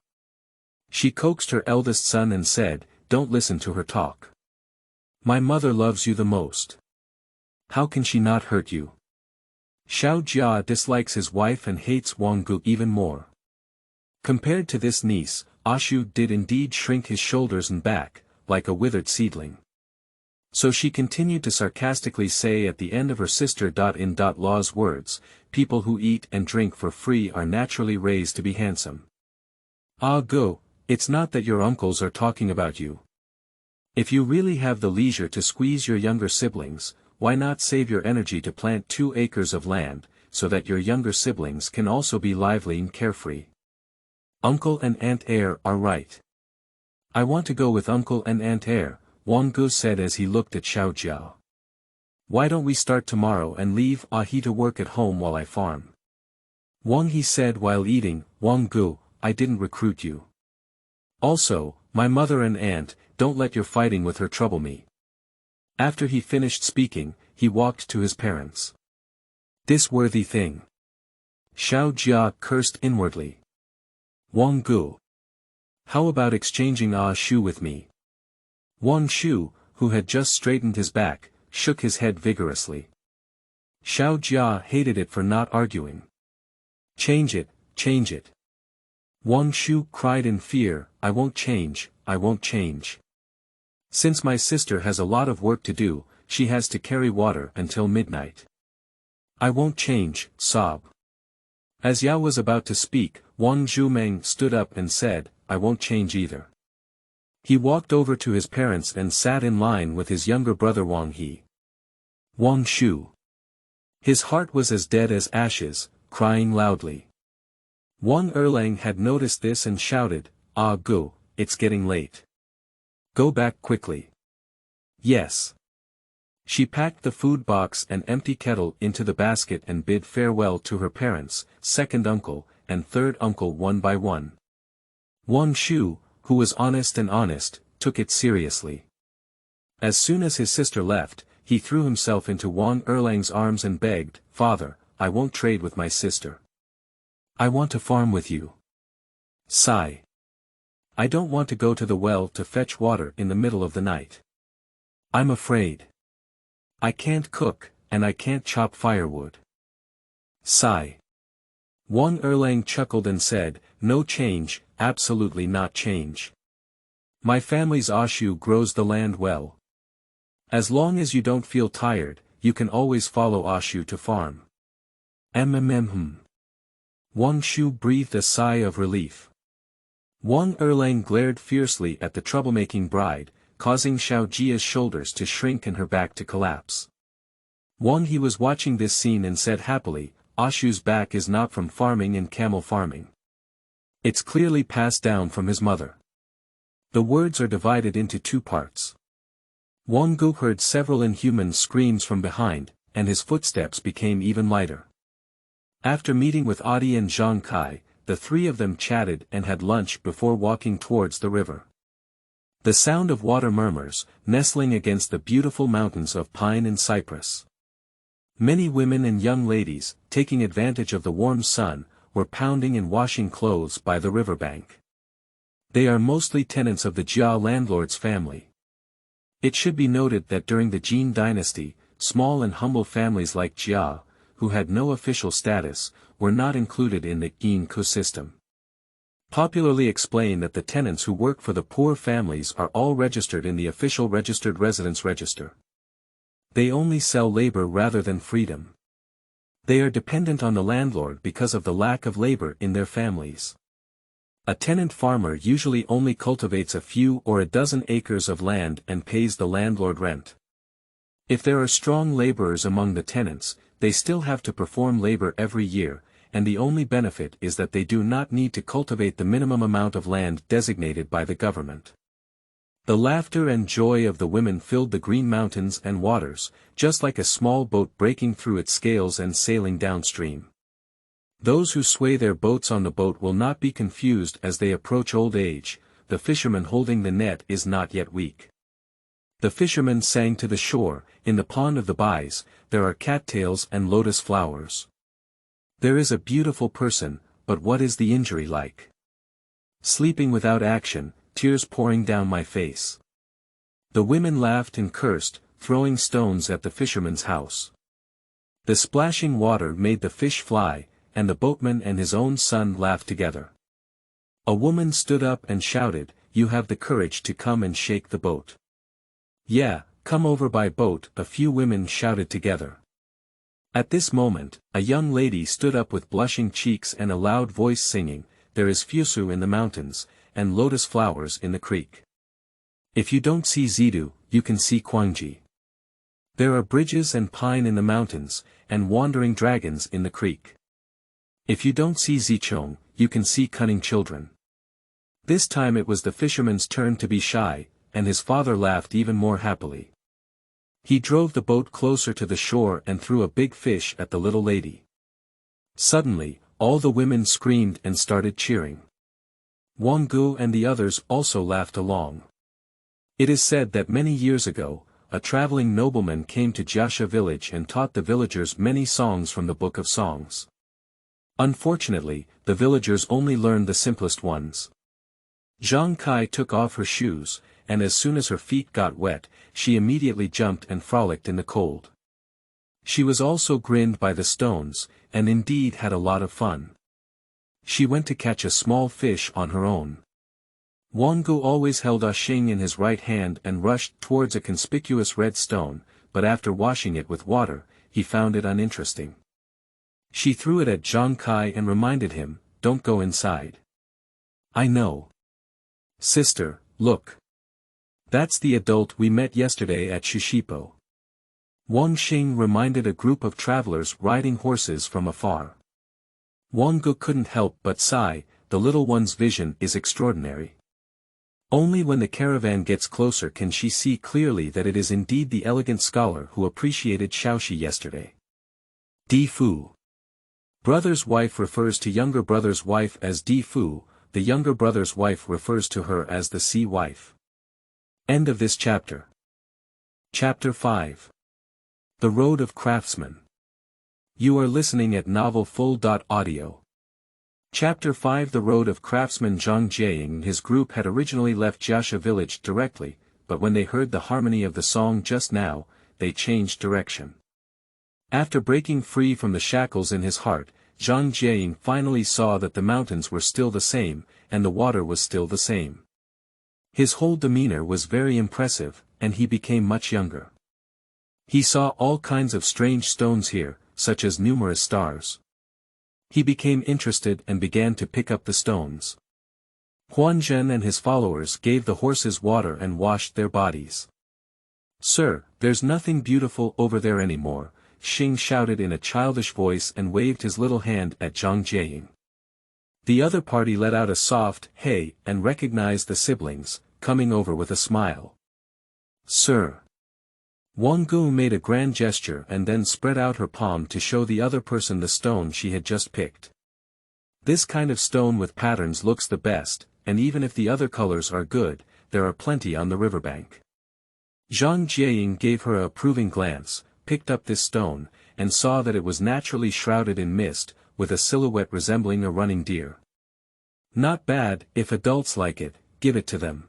She coaxed her eldest son and said, Don't listen to her talk. My mother loves you the most. How can she not hurt you? Xiao Jia dislikes his wife and hates Wang Ge even more. Compared to this niece, Ashu did indeed shrink his shoulders and back, like a withered seedling. So she continued to sarcastically say at the end of her sister-in-law's words, People who eat and drink for free are naturally raised to be handsome. Ah Ge, it's not that your uncles are talking about you. If you really have the leisure to squeeze your younger siblings, why not save your energy to plant 2 acres of land, so that your younger siblings can also be lively and carefree? Uncle and Aunt Air are right. I want to go with Uncle and Aunt Air, Wang Ge said as he looked at Xiao Jiao. Why don't we start tomorrow and leave Ah He to work at home while I farm? Wang He said while eating, Wang Ge, I didn't recruit you. Also, my mother and aunt, don't let your fighting with her trouble me. After he finished speaking, he walked to his parents. This worthy thing. Xiao Jia cursed inwardly. Wang Ge. How about exchanging Ah Shu with me? Wang Shu, who had just straightened his back, shook his head vigorously. Xiao Jia hated it for not arguing. Change it, change it. Wang Shu cried in fear, I won't change, I won't change. Since my sister has a lot of work to do, she has to carry water until midnight. I won't change, sob. As Yao was about to speak, Wang Zhumeng stood up and said, I won't change either. He walked over to his parents and sat in line with his younger brother Wang He. Wang Shu. His heart was as dead as ashes, crying loudly. Wang Erlang had noticed this and shouted, Ah Ge, it's getting late. Go back quickly. Yes. She packed the food box and empty kettle into the basket and bid farewell to her parents, second uncle, and third uncle one by one. Wang Shu, who was honest, took it seriously. As soon as his sister left, he threw himself into Wang Erlang's arms and begged, Father, I won't trade with my sister. I want to farm with you. Sigh. I don't want to go to the well to fetch water in the middle of the night. I'm afraid. I can't cook, and I can't chop firewood. Sigh. Wang Erlang chuckled and said, No change, absolutely not change. My family's Ashu grows the land well. As long as you don't feel tired, you can always follow Ashu to farm. Wang Shu breathed a sigh of relief. Wang Erlang glared fiercely at the troublemaking bride, causing Xiao Jia's shoulders to shrink and her back to collapse. Wang He was watching this scene and said happily, Ashu's back is not from farming and camel farming. It's clearly passed down from his mother. The words are divided into two parts. Wang Ge heard several inhuman screams from behind, and his footsteps became even lighter. After meeting with Adi and Zhang Kai, the three of them chatted and had lunch before walking towards the river. The sound of water murmurs, nestling against the beautiful mountains of pine and cypress. Many women and young ladies, taking advantage of the warm sun, were pounding and washing clothes by the riverbank. They are mostly tenants of the Jia landlord's family. It should be noted that during the Jin dynasty, small and humble families like Jia, who had no official status, were not included in the Yin system. Popularly explain that the tenants who work for the poor families are all registered in the official registered residence register. They only sell labor rather than freedom. They are dependent on the landlord because of the lack of labor in their families. A tenant farmer usually only cultivates a few or a dozen acres of land and pays the landlord rent. If there are strong laborers among the tenants, they still have to perform labor every year, and the only benefit is that they do not need to cultivate the minimum amount of land designated by the government. The laughter and joy of the women filled the green mountains and waters, just like a small boat breaking through its scales and sailing downstream. Those who sway their boats on the boat will not be confused as they approach old age. The fisherman holding the net is not yet weak. The fisherman sang to the shore, in the pond of the Bais, there are cattails and lotus flowers. There is a beautiful person, but what is the injury like? Sleeping without action, tears pouring down my face. The women laughed and cursed, throwing stones at the fisherman's house. The splashing water made the fish fly, and the boatman and his own son laughed together. A woman stood up and shouted, "You have the courage to come and shake the boat." "Yeah, come over by boat," a few women shouted together. At this moment, a young lady stood up with blushing cheeks and a loud voice singing, "There is fusu in the mountains, and lotus flowers in the creek. If you don't see Zidu, you can see Guangji. There are bridges and pine in the mountains, and wandering dragons in the creek. If you don't see Zichong, you can see cunning children." This time it was the fisherman's turn to be shy, and his father laughed even more happily. He drove the boat closer to the shore and threw a big fish at the little lady. Suddenly, all the women screamed and started cheering. Wang Ge and the others also laughed along. It is said that many years ago, a traveling nobleman came to Jiasha village and taught the villagers many songs from the Book of Songs. Unfortunately, the villagers only learned the simplest ones. Zhang Kai took off her shoes, and as soon as her feet got wet, she immediately jumped and frolicked in the cold. She was also grinned by the stones, and indeed had a lot of fun. She went to catch a small fish on her own. Wang Ge always held a shing in his right hand and rushed towards a conspicuous red stone, but after washing it with water, he found it uninteresting. She threw it at Zhang Kai and reminded him, "Don't go inside." "I know. Sister, look. That's the adult we met yesterday at Shishipo." Wang Xing reminded a group of travelers riding horses from afar. Wang Ge couldn't help but sigh, the little one's vision is extraordinary. Only when the caravan gets closer can she see clearly that it is indeed the elegant scholar who appreciated Shoushi yesterday. Di Fu. Brother's wife refers to younger brother's wife as Di Fu, the younger brother's wife refers to her as the sea wife. End of this chapter. Chapter 5. The Road of Craftsmen. You are listening at novelfull.audio. Chapter 5. The Road of Craftsmen. Zhang Jiaying and his group had originally left Jiasha village directly, but when they heard the harmony of the song just now, they changed direction. After breaking free from the shackles in his heart, Zhang Jiaying finally saw that the mountains were still the same, and the water was still the same. His whole demeanor was very impressive, and he became much younger. He saw all kinds of strange stones here, such as numerous stars. He became interested and began to pick up the stones. Huanzhen and his followers gave the horses water and washed their bodies. "Sir, there's nothing beautiful over there anymore, Xing shouted in a childish voice and waved his little hand at Zhang Jiaying. The other party let out a soft, hey, and recognized the siblings, coming over with a smile. Sir. Wang Ge made a grand gesture and then spread out her palm to show the other person the stone she had just picked. This kind of stone with patterns looks the best, and even if the other colors are good, there are plenty on the riverbank. Zhang Jiaying gave her a approving glance, picked up this stone, and saw that it was naturally shrouded in mist, with a silhouette resembling a running deer. Not bad, if adults like it, give it to them.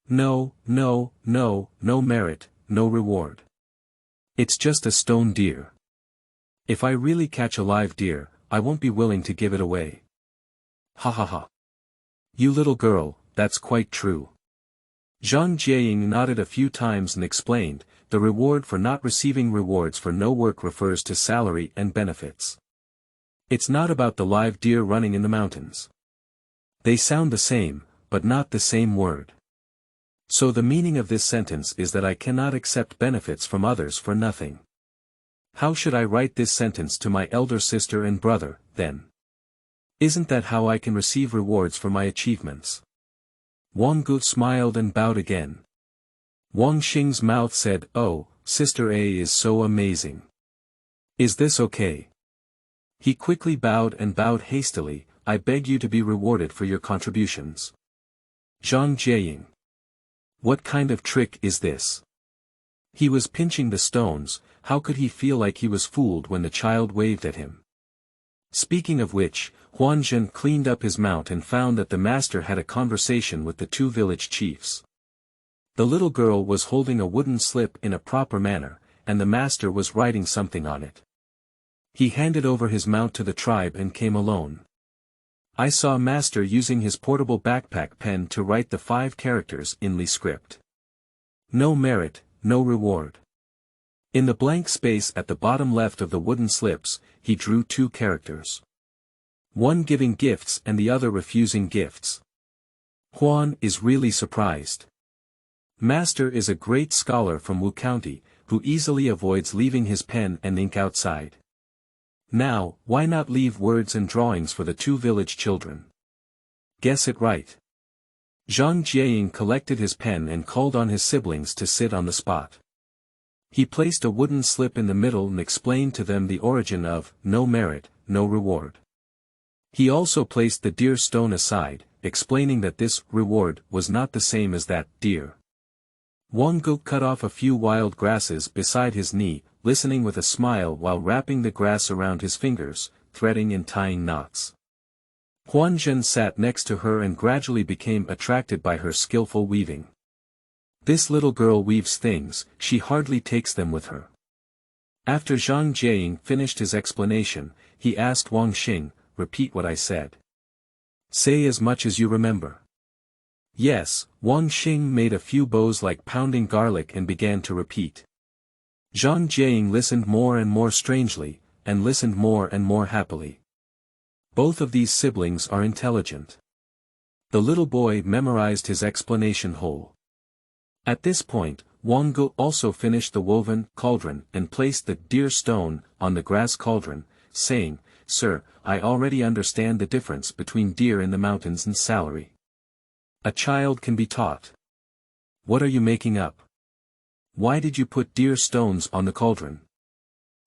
No merit, no reward. It's just a stone deer. If I really catch a live deer, I won't be willing to give it away. Ha ha ha. You little girl, that's quite true. Zhang Jiaying nodded a few times and explained, the reward for not receiving rewards for no work refers to salary and benefits. It's not about the live deer running in the mountains. They sound the same, but not the same word. So the meaning of this sentence is that I cannot accept benefits from others for nothing. How should I write this sentence to my elder sister and brother, then? Isn't that how I can receive rewards for my achievements? Wang Ge smiled and bowed again. Wang Xing's mouth said, oh, Sister A is so amazing. Is this okay? He quickly bowed and bowed hastily, I beg you to be rewarded for your contributions. Zhang Jiaying. What kind of trick is this? He was pinching the stones, how could he feel like he was fooled when the child waved at him? Speaking of which, Huan Zhen cleaned up his mount and found that the master had a conversation with the two village chiefs. The little girl was holding a wooden slip in a proper manner, and the master was writing something on it. He handed over his mount to the tribe and came alone. I saw master using his portable backpack pen to write the 5 characters in Li script. No merit, no reward. In the blank space at the bottom left of the wooden slips, he drew 2 characters. One giving gifts and the other refusing gifts. Huan is really surprised. Master is a great scholar from Wu County, who easily avoids leaving his pen and ink outside. Now, why not leave words and drawings for the 2 village children? Guess it right. Zhang Jiaying collected his pen and called on his siblings to sit on the spot. He placed a wooden slip in the middle and explained to them the origin of no merit, no reward. He also placed the deer stone aside, explaining that this reward was not the same as that deer. Wang Ge cut off a few wild grasses beside his knee, listening with a smile while wrapping the grass around his fingers, threading and tying knots. Huan Zhen sat next to her and gradually became attracted by her skillful weaving. This little girl weaves things, she hardly takes them with her. After Zhang Jiaying finished his explanation, he asked Wang Xing, repeat what I said. Say as much as you remember. Yes, Wang Xing made a few bows like pounding garlic and began to repeat. Zhang Jiaying listened more and more strangely, and listened more and more happily. Both of these siblings are intelligent. The little boy memorized his explanation whole. At this point, Wang Ge also finished the woven cauldron and placed the deer stone on the grass cauldron, saying, Sir, I already understand the difference between deer in the mountains and salary. A child can be taught. What are you making up? Why did you put deer stones on the cauldron?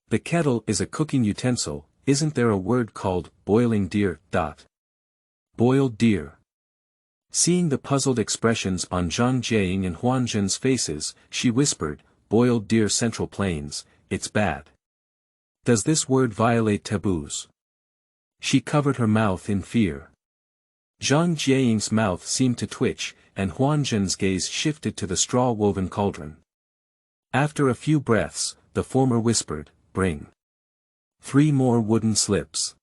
The kettle is a cooking utensil, isn't there a word called boiling deer? Boiled deer. Seeing the puzzled expressions on Zhang Jiaying and Huan Zhen's faces, she whispered, boiled deer Central Plains, it's bad. Does this word violate taboos? She covered her mouth in fear. Zhang Jiaying's mouth seemed to twitch, and Huan Zhen's gaze shifted to the straw-woven cauldron. After a few breaths, the former whispered, bring 3 more wooden slips.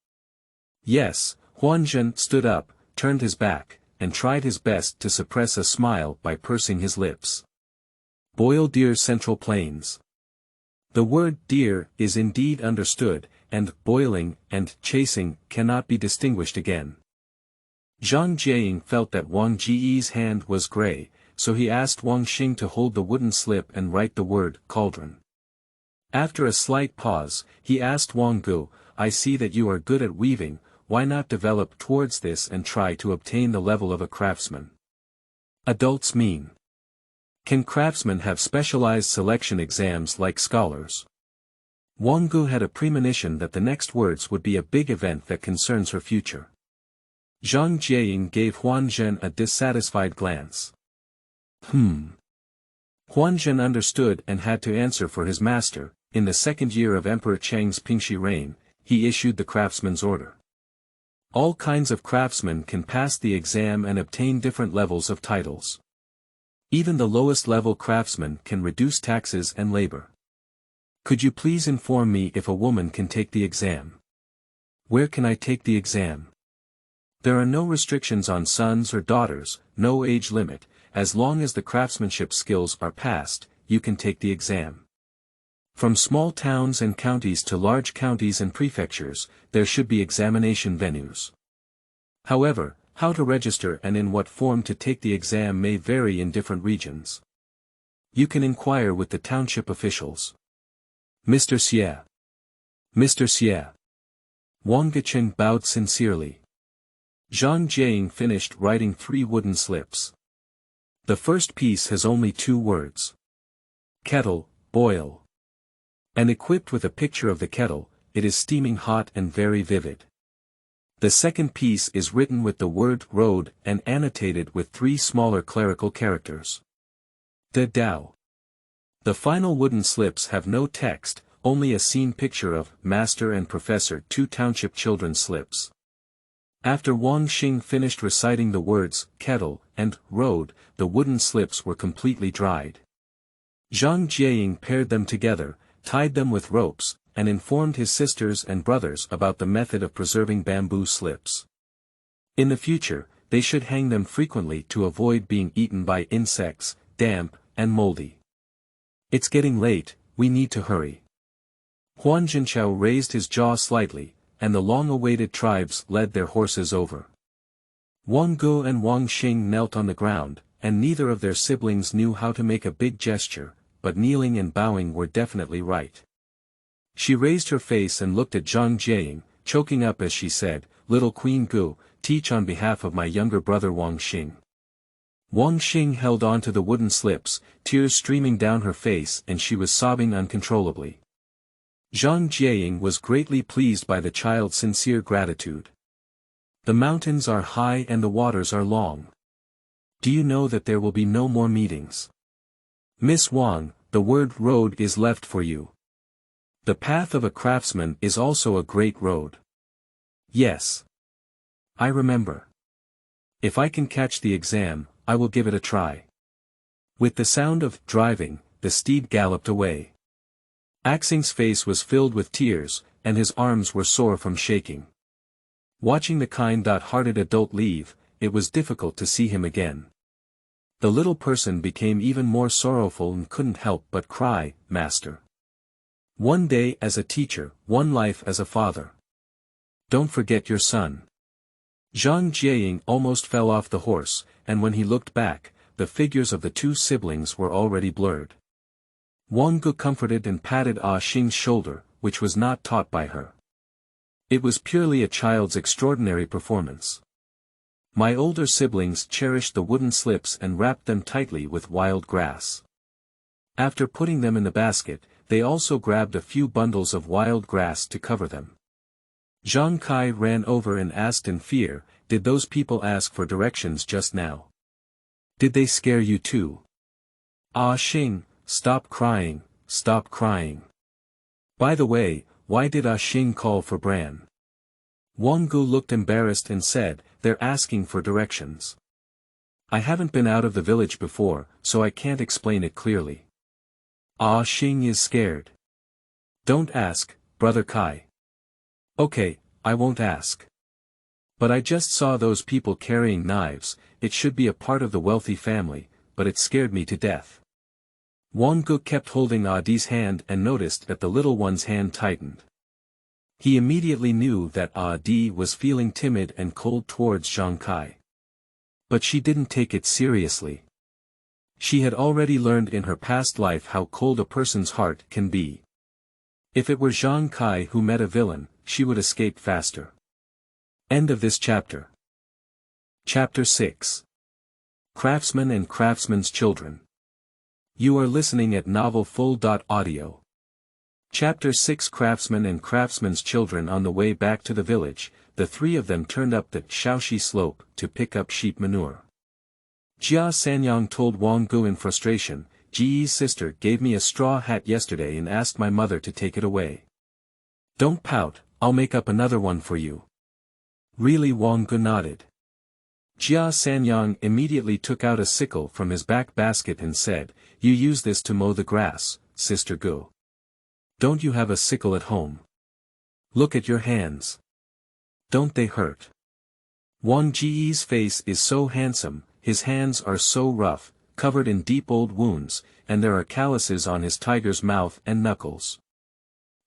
Yes, Huan Zhen stood up, turned his back, and tried his best to suppress a smile by pursing his lips. Boiled deer Central Plains. The word deer is indeed understood, and boiling and chasing cannot be distinguished again. Zhang Jiaying felt that Wang Ge's hand was gray, so he asked Wang Xing to hold the wooden slip and write the word cauldron. After a slight pause, he asked Wang Ge, I see that you are good at weaving, why not develop towards this and try to obtain the level of a craftsman? Adults mean. Can craftsmen have specialized selection exams like scholars? Wang Ge had a premonition that the next words would be a big event that concerns her future. Zhang gave Huanzhen a dissatisfied glance. Huanzhen understood and had to answer for his master. In the second year of Emperor Cheng's Pingxi reign, he issued the craftsman's order. All kinds of craftsmen can pass the exam and obtain different levels of titles. Even the lowest level craftsman can reduce taxes and labor. Could you please inform me if a woman can take the exam? Where can I take the exam? There are no restrictions on sons or daughters, no age limit, as long as the craftsmanship skills are passed, you can take the exam. From small towns and counties to large counties and prefectures, there should be examination venues. However, how to register and in what form to take the exam may vary in different regions. You can inquire with the township officials. Mr. Xie. Mr. Xie. Wang Ge bowed sincerely. Zhang finished writing 3 wooden slips. The first piece has only 2 words. Kettle, boil. And equipped with a picture of the kettle, it is steaming hot and very vivid. The second piece is written with the word road and annotated with 3 smaller clerical characters. The Dao. The final wooden slips have no text, only a scene picture of Master and Professor 2 township children's slips. After Wang Xing finished reciting the words kettle and road, the wooden slips were completely dried. Zhang paired them together, tied them with ropes, and informed his sisters and brothers about the method of preserving bamboo slips. In the future, they should hang them frequently to avoid being eaten by insects, damp, and moldy. It's getting late, we need to hurry. Xiao raised his jaw slightly, and the long-awaited tribes led their horses over. Wang Ge and Wang Xing knelt on the ground, and neither of their siblings knew how to make a big gesture, but kneeling and bowing were definitely right. She raised her face and looked at Zhang, choking up as she said, Little Queen Ge, teach on behalf of my younger brother Wang Xing. Wang Xing held on to the wooden slips, tears streaming down her face and she was sobbing uncontrollably. Zhang was greatly pleased by the child's sincere gratitude. The mountains are high and the waters are long. Do you know that there will be no more meetings? Miss Wang, the word road is left for you. The path of a craftsman is also a great road. Yes. I remember. If I can catch the exam, I will give it a try. With the sound of driving, the steed galloped away. Axing's face was filled with tears, and his arms were sore from shaking. Watching the kind-hearted adult leave, it was difficult to see him again. The little person became even more sorrowful and couldn't help but cry, Master. One day as a teacher, one life as a father. Don't forget your son. Zhang almost fell off the horse, and when he looked back, the figures of the 2 siblings were already blurred. Wang Ge comforted and patted Xing's shoulder, which was not taught by her. It was purely a child's extraordinary performance. My older siblings cherished the wooden slips and wrapped them tightly with wild grass. After putting them in the basket, they also grabbed a few bundles of wild grass to cover them. Zhang ran over and asked in fear, Did those people ask for directions just now? Did they scare you too? Xing, stop crying, stop crying. By the way, why did Xing call for Bran? Wang Ge looked embarrassed and said, They're asking for directions. I haven't been out of the village before, so I can't explain it clearly. Xing is scared. Don't ask, Brother Kai. Okay, I won't ask. But I just saw those people carrying knives, it should be a part of the wealthy family, but it scared me to death. Wang Ge kept holding Di's hand and noticed that the little one's hand tightened. He immediately knew that Di was feeling timid and cold towards Zhang. But she didn't take it seriously. She had already learned in her past life how cold a person's heart can be. If it were Zhang Kai who met a villain, she would escape faster. End of this chapter. Chapter 6. Craftsman and Craftsman's Children. You are listening at novelfull.audio. Chapter 6. Craftsman and Craftsman's Children. On the way back to the village, the three of them turned up the Shoushi slope to pick up sheep manure. Jia Sanyang told Wang Ge in frustration, Gejie's sister gave me a straw hat yesterday and asked my mother to take it away. Don't pout, I'll make up another one for you. Really? Wang Ge nodded. Jia Sanyang immediately took out a sickle from his back basket and said, You use this to mow the grass, Sister Ge. Don't you have a sickle at home? Look at your hands. Don't they hurt? Wang Ge's face is so handsome, his hands are so rough, covered in deep old wounds, and there are calluses on his tiger's mouth and knuckles.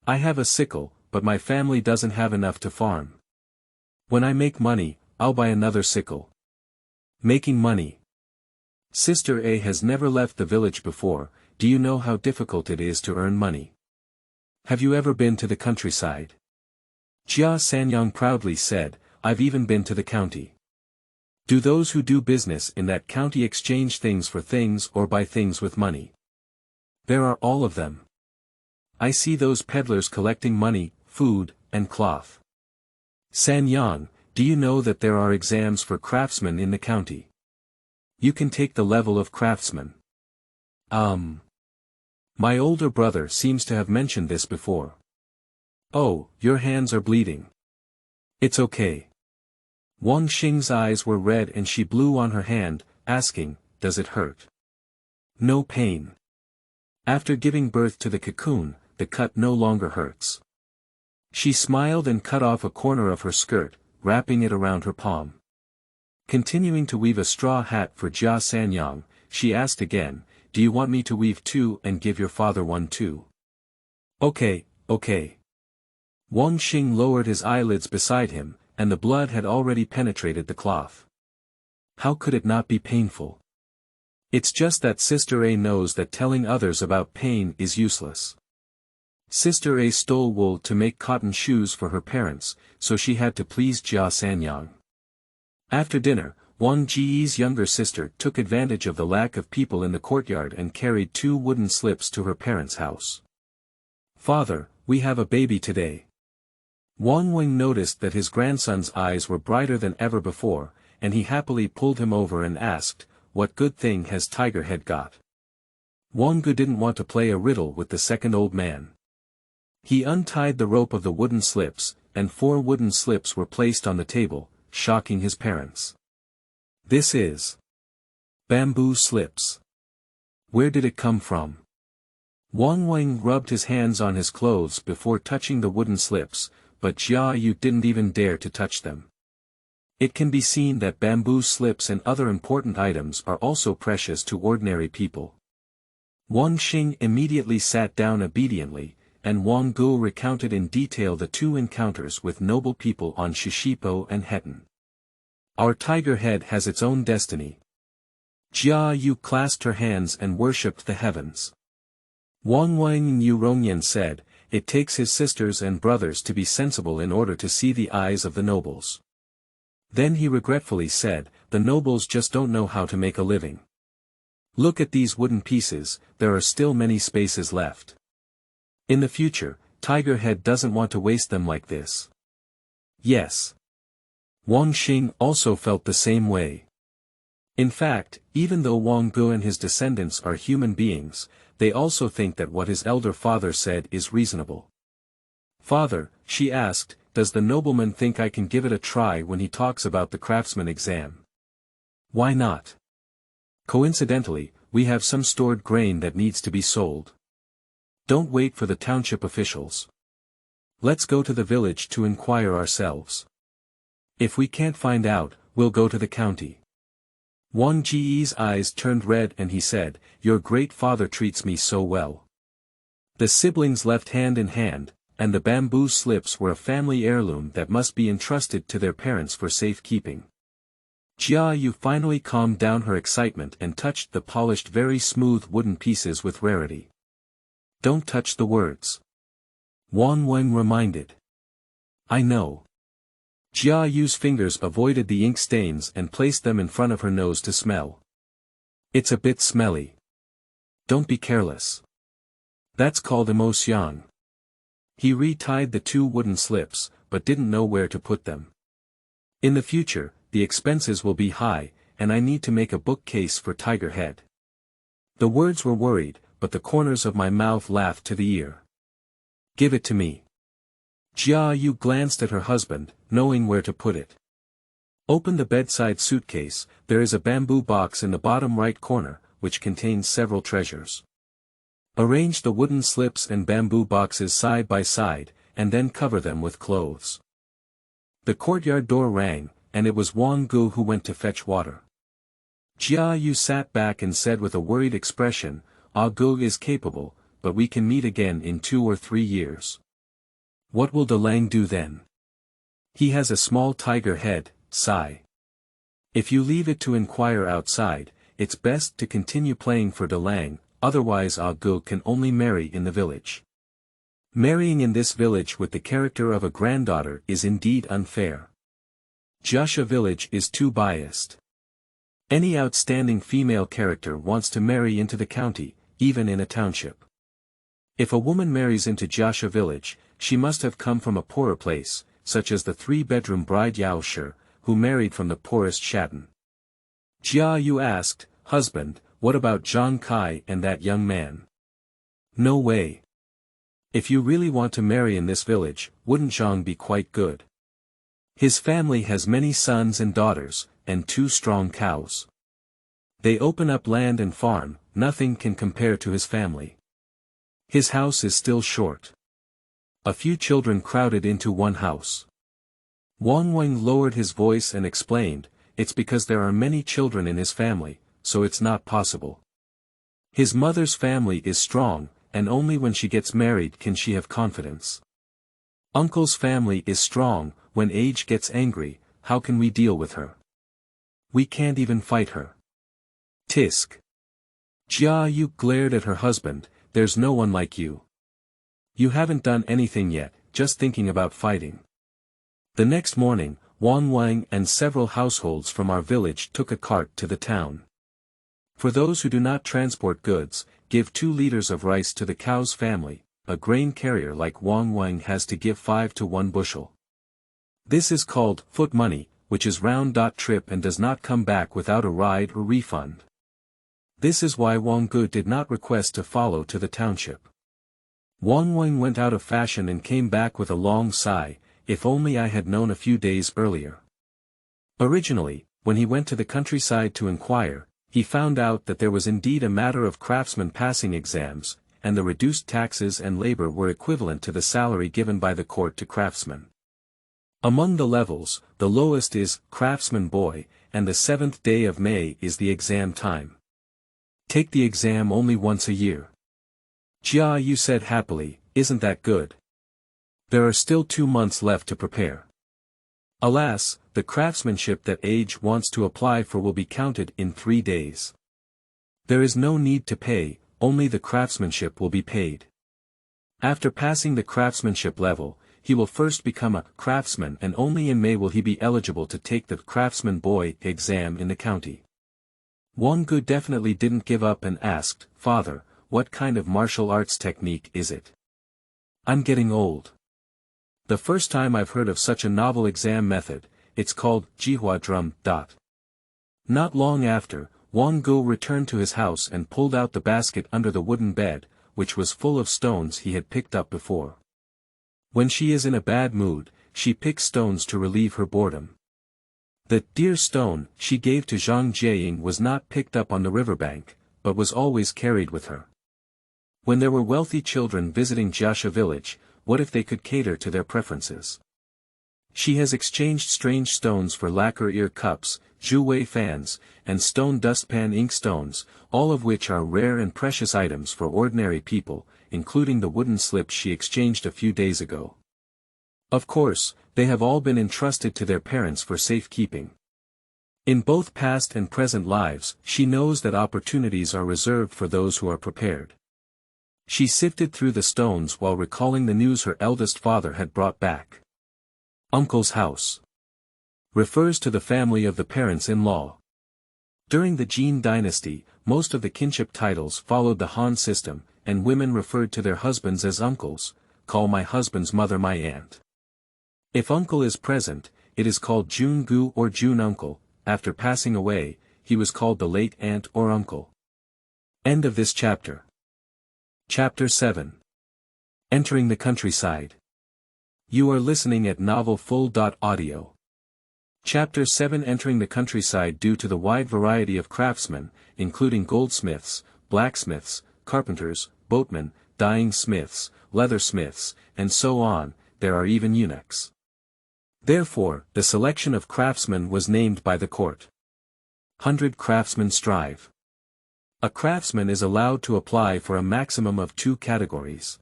I have a sickle, but my family doesn't have enough to farm. When I make money, I'll buy another sickle. Making money. Sister A has never left the village before. Do you know how difficult it is to earn money? Have you ever been to the countryside? Jia Sanyang proudly said, I've even been to the county. Do those who do business in that county exchange things for things or buy things with money? There are all of them. I see those peddlers collecting money, food, and cloth. Sanyang, do you know that there are exams for craftsmen in the county? You can take the level of craftsman. My older brother seems to have mentioned this before. Oh, your hands are bleeding. It's okay. Wang Xing's eyes were red and she blew on her hand, asking, Does it hurt? No pain. After giving birth to the cocoon, the cut no longer hurts. She smiled and cut off a corner of her skirt, wrapping it around her palm. Continuing to weave a straw hat for Jia Sanyang, she asked again, Do you want me to weave two and give your father one too? Okay. Wang Xing lowered his eyelids beside him, and the blood had already penetrated the cloth. How could it not be painful? It's just that Sister A knows that telling others about pain is useless. Sister A stole wool to make cotton shoes for her parents, so she had to please Jia Sanyang. After dinner, Wang Ge's younger sister took advantage of the lack of people in the courtyard and carried 2 wooden slips to her parents' house. Father, we have a baby today. Wang Wing noticed that his grandson's eyes were brighter than ever before, and he happily pulled him over and asked, What good thing has Tiger Head got? Wang Ge didn't want to play a riddle with the second old man. He untied the rope of the wooden slips, and 4 wooden slips were placed on the table, shocking his parents. This is bamboo slips. Where did it come from? Wang Wang rubbed his hands on his clothes before touching the wooden slips, but Jia Yu didn't even dare to touch them. It can be seen that bamboo slips and other important items are also precious to ordinary people. Wang Xing immediately sat down obediently, and Wang Ge recounted in detail the 2 encounters with noble people on Shishipo and Hetan. Our tiger head has its own destiny. Jia Yu clasped her hands and worshipped the heavens. Wang Wang Yu Rongyan said, It takes his sisters and brothers to be sensible in order to see the eyes of the nobles. Then he regretfully said, The nobles just don't know how to make a living. Look at these wooden pieces, there are still many spaces left. In the future, Tiger Head doesn't want to waste them like this. Yes. Wang Xing also felt the same way. In fact, even though Wang Ge and his descendants are human beings, they also think that what his elder father said is reasonable. Father, she asked, does the nobleman think I can give it a try when he talks about the craftsman exam? Why not? Coincidentally, we have some stored grain that needs to be sold. Don't wait for the township officials. Let's go to the village to inquire ourselves. If we can't find out, we'll go to the county. Wang Ge's eyes turned red and he said, Your great father treats me so well. The siblings left hand in hand, and the bamboo slips were a family heirloom that must be entrusted to their parents for safekeeping. Jia Yu finally calmed down her excitement and touched the polished very smooth wooden pieces with rarity. Don't touch the words. Wang Wang reminded. I know. Jia Yu's fingers avoided the ink stains and placed them in front of her nose to smell. It's a bit smelly. Don't be careless. That's called emotion. He retied the 2 wooden slips, but didn't know where to put them. In the future, the expenses will be high, and I need to make a bookcase for Tiger Head. The words were worried, but the corners of my mouth laughed to the ear. Give it to me. Jia Yu glanced at her husband, knowing where to put it. Open the bedside suitcase, there is a bamboo box in the bottom right corner, which contains several treasures. Arrange the wooden slips and bamboo boxes side by side, and then cover them with clothes. The courtyard door rang, and it was Wang Ge who went to fetch water. Jia Yu sat back and said with a worried expression, Ge is capable, but we can meet again in 2 or 3 years. What will Dalang do then? He has a small tiger head, sigh. If you leave it to inquire outside, it's best to continue playing for Dalang, otherwise Ge can only marry in the village. Marrying in this village with the character of a granddaughter is indeed unfair. Jiasha village is too biased. Any outstanding female character wants to marry into the county, even in a township. If a woman marries into Jiasha village, she must have come from a poorer place, such as the 3-bedroom bride Yao Shi, who married from the poorest Shatun. Jia Yu asked, Husband, what about Zhang Kai and that young man? No way. If you really want to marry in this village, wouldn't Zhang be quite good? His family has many sons and daughters, and 2 strong cows. They open up land and farm, nothing can compare to his family. His house is still short. A few children crowded into one house. Wang Wang lowered his voice and explained, it's because there are many children in his family, so it's not possible. His mother's family is strong, and only when she gets married can she have confidence. Uncle's family is strong, when age gets angry, how can we deal with her? We can't even fight her. Tisk. Jia Yu glared at her husband, there's no one like you. You haven't done anything yet, just thinking about fighting. The next morning, Wang Wang and several households from our village took a cart to the town. For those who do not transport goods, give 2 liters of rice to the cow's family, a grain carrier like Wang Wang has to give 5 to 1 bushel. This is called foot money, which is round-trip and does not come back without a ride or refund. This is why Wang Ge did not request to follow to the township. Wang Wang went out of fashion and came back with a long sigh, if only I had known a few days earlier. Originally, when he went to the countryside to inquire, he found out that there was indeed a matter of craftsmen passing exams, and the reduced taxes and labor were equivalent to the salary given by the court to craftsmen. Among the levels, the lowest is craftsman boy, and the 7th day of May is the exam time. Take the exam only once a year. Jia Yu said happily, isn't that good? There are still 2 months left to prepare. Alas, the craftsmanship that age wants to apply for will be counted in 3 days. There is no need to pay, only the craftsmanship will be paid. After passing the craftsmanship level, he will first become a craftsman and only in May will he be eligible to take the craftsman boy exam in the county. Wang Ge definitely didn't give up and asked, Father, what kind of martial arts technique is it? I'm getting old. The first time I've heard of such a novel exam method, it's called Jihua Drum. Not long after, Wang Ge returned to his house and pulled out the basket under the wooden bed, which was full of stones he had picked up before. When she is in a bad mood, she picks stones to relieve her boredom. The dear stone she gave to Zhang Jiaying was not picked up on the riverbank, but was always carried with her. When there were wealthy children visiting Jiasha village, what if they could cater to their preferences? She has exchanged strange stones for lacquer ear cups, Zhuwei fans, and stone dustpan ink stones, all of which are rare and precious items for ordinary people, including the wooden slips she exchanged a few days ago. Of course, they have all been entrusted to their parents for safekeeping. In both past and present lives, she knows that opportunities are reserved for those who are prepared. She sifted through the stones while recalling the news her eldest father had brought back. Uncle's house refers to the family of the parents-in-law. During the Jin dynasty, most of the kinship titles followed the Han system, and women referred to their husbands as uncles. Call my husband's mother my aunt. If uncle is present, it is called Jun-gu or Jun-uncle. After passing away, he was called the late aunt or uncle. End of this chapter. Chapter 7. Entering the countryside. You are listening at novelfull.audio. Chapter 7. Entering the countryside. Due to the wide variety of craftsmen, including goldsmiths, blacksmiths, carpenters, boatmen, dyeing smiths, leathersmiths, and so on, there are even eunuchs. Therefore, the selection of craftsmen was named by the court. 100 craftsmen strive. A craftsman is allowed to apply for a maximum of 2 categories.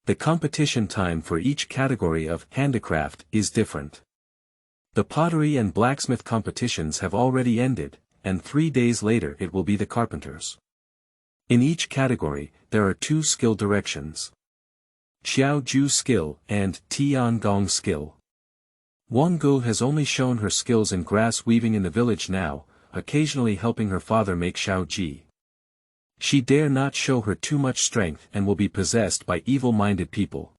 The competition time for each category of handicraft is different. The pottery and blacksmith competitions have already ended, and 3 days later it will be the carpenters. In each category, there are 2 skill directions. Xiao Ju skill and Tiangong skill. Wang Ge has only shown her skills in grass weaving in the village now, occasionally helping her father make Xiao. She dare not show her too much strength and will be possessed by evil-minded people.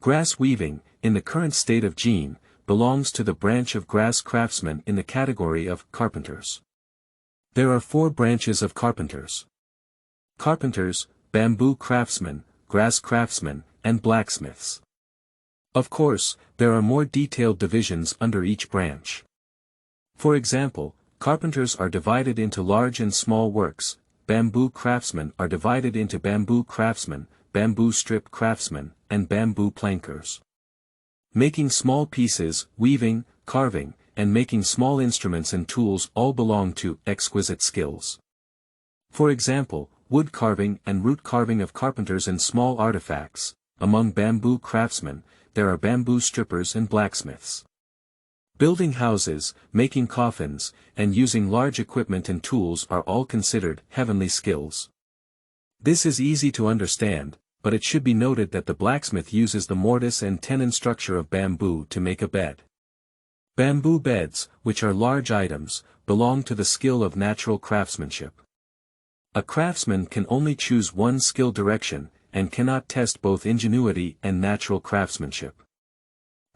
Grass weaving, in the current state of Jin, belongs to the branch of grass craftsmen in the category of carpenters. There are 4 branches of carpenters. Carpenters, bamboo craftsmen, grass craftsmen, and blacksmiths. Of course, there are more detailed divisions under each branch. For example, carpenters are divided into large and small works, bamboo craftsmen are divided into bamboo craftsmen, bamboo strip craftsmen, and bamboo plankers. Making small pieces, weaving, carving, and making small instruments and tools all belong to exquisite skills. For example, wood carving and root carving of carpenters and small artifacts. Among bamboo craftsmen, there are bamboo strippers and blacksmiths. Building houses, making coffins, and using large equipment and tools are all considered heavenly skills. This is easy to understand, but it should be noted that the blacksmith uses the mortise and tenon structure of bamboo to make a bed. Bamboo beds, which are large items, belong to the skill of natural craftsmanship. A craftsman can only choose one skill direction, and cannot test both ingenuity and natural craftsmanship.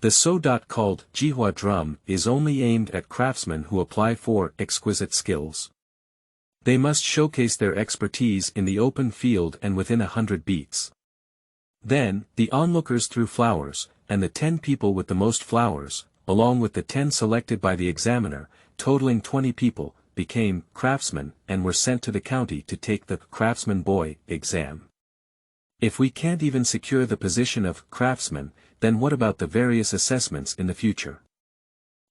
The so-called Jihua drum is only aimed at craftsmen who apply for exquisite skills. They must showcase their expertise in the open field and within 100 beats. Then, the onlookers threw flowers, and the 10 people with the most flowers, along with the 10 selected by the examiner, totaling 20 people, became craftsmen and were sent to the county to take the craftsman boy exam. If we can't even secure the position of craftsman, then what about the various assessments in the future?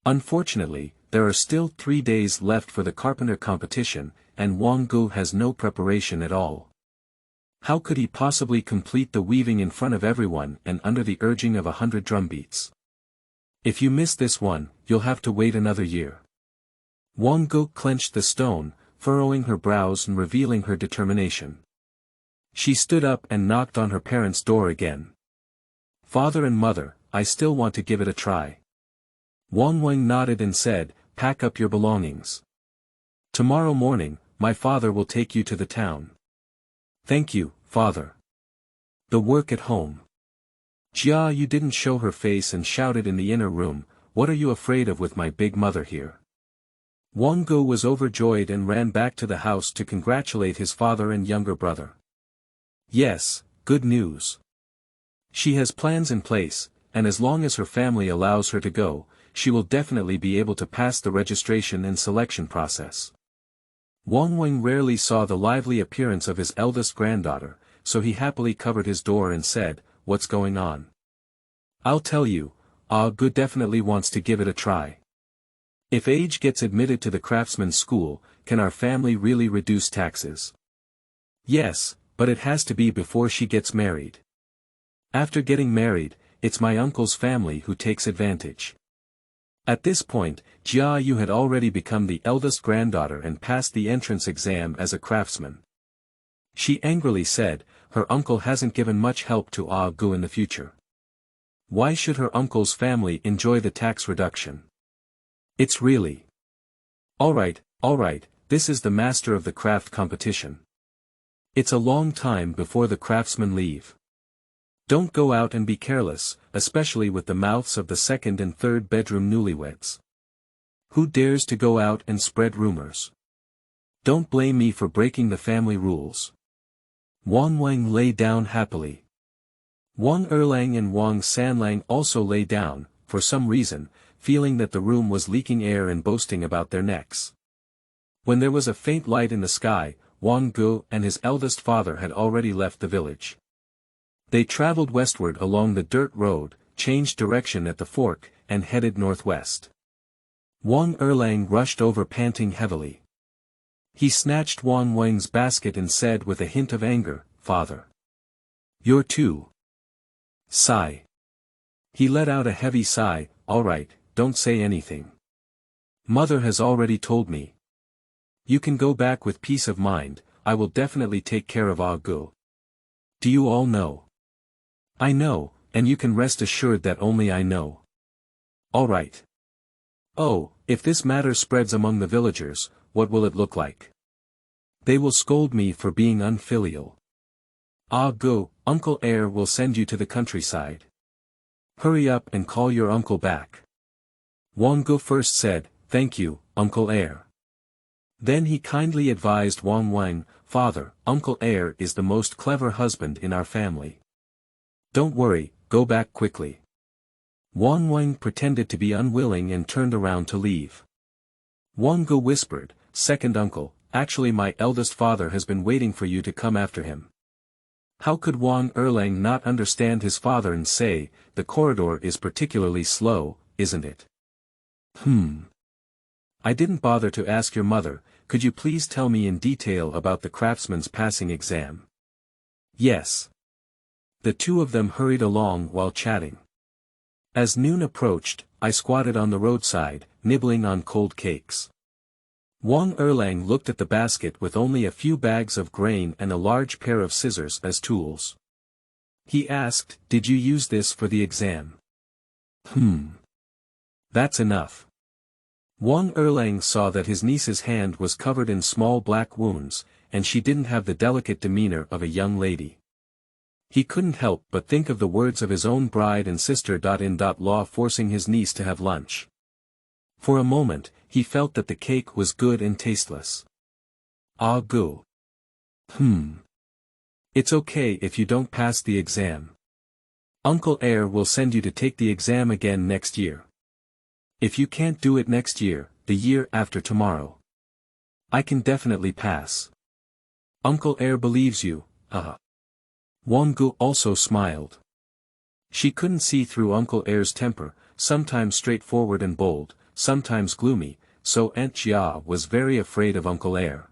Unfortunately, there are still 3 days left for the carpenter competition, and Wang Ge has no preparation at all. How could he possibly complete the weaving in front of everyone and under the urging of 100 drumbeats? If you miss this one, you'll have to wait another year. Wang Ge clenched the stone, furrowing her brows and revealing her determination. She stood up and knocked on her parents' door again. Father and mother, I still want to give it a try. Wang Wang nodded and said, pack up your belongings. Tomorrow morning, my father will take you to the town. Thank you, father. The work at home. Jia Yu didn't show her face and shouted in the inner room, what are you afraid of with my big mother here? Wang Ge was overjoyed and ran back to the house to congratulate his father and younger brother. Yes, good news. She has plans in place, and as long as her family allows her to go, she will definitely be able to pass the registration and selection process. Wang Wang rarely saw the lively appearance of his eldest granddaughter, so he happily covered his door and said, what's going on? I'll tell you, Ge definitely wants to give it a try. If Age gets admitted to the craftsman's school, can our family really reduce taxes? Yes, but it has to be before she gets married. After getting married, it's my uncle's family who takes advantage. At this point, Jia Yu had already become the eldest granddaughter and passed the entrance exam as a craftsman. She angrily said, her uncle hasn't given much help to Ah Gu in the future. Why should her uncle's family enjoy the tax reduction? It's really. Alright, this is the master of the craft competition. It's a long time before the craftsmen leave. Don't go out and be careless, especially with the mouths of the second and third bedroom newlyweds. Who dares to go out and spread rumors? Don't blame me for breaking the family rules. Wang Wang lay down happily. Wang Erlang and Wang Sanlang also lay down, for some reason, feeling that the room was leaking air and boasting about their necks. When there was a faint light in the sky, Wang Ge and his eldest father had already left the village. They traveled westward along the dirt road, changed direction at the fork, and headed northwest. Wang Erlang rushed over panting heavily. He snatched Wang Wang's basket and said with a hint of anger, "Father. You're too." Sigh. He let out a heavy sigh. "Alright, don't say anything. Mother has already told me. You can go back with peace of mind, I will definitely take care of Ah Gu. Do you all know?" "I know, and you can rest assured that only I know." "Alright. Oh, if this matter spreads among the villagers, what will it look like? They will scold me for being unfilial. Ah Gu, Uncle Air will send you to the countryside. Hurry up and call your uncle back." Wang Ge first said, "Thank you, Uncle Air." Then he kindly advised Wang Wang, "Father, Uncle Air is the most clever husband in our family. Don't worry, go back quickly." Wang Wang pretended to be unwilling and turned around to leave. Wang Ge whispered, "Second uncle, actually my eldest father has been waiting for you to come after him." How could Wang Erlang not understand his father and say, "The corridor is particularly slow, isn't it?" I didn't bother to ask your mother, could you please tell me in detail about the craftsman's passing exam? Yes. The two of them hurried along while chatting. As noon approached, I squatted on the roadside, nibbling on cold cakes. Wang Erlang looked at the basket with only a few bags of grain and a large pair of scissors as tools. He asked, "Did you use this for the exam?" That's enough. Wang Erlang saw that his niece's hand was covered in small black wounds, and she didn't have the delicate demeanor of a young lady. He couldn't help but think of the words of his own bride and sister-in-law forcing his niece to have lunch. For a moment, he felt that the cake was good and tasteless. Ah Gu. It's okay if you don't pass the exam. Uncle Air will send you to take the exam again next year. If you can't do it next year, the year after tomorrow. I can definitely pass. Uncle Air believes you, Wang Ge also smiled. She couldn't see through Uncle Air's temper, sometimes straightforward and bold, sometimes gloomy, so Aunt Jia was very afraid of Uncle Air.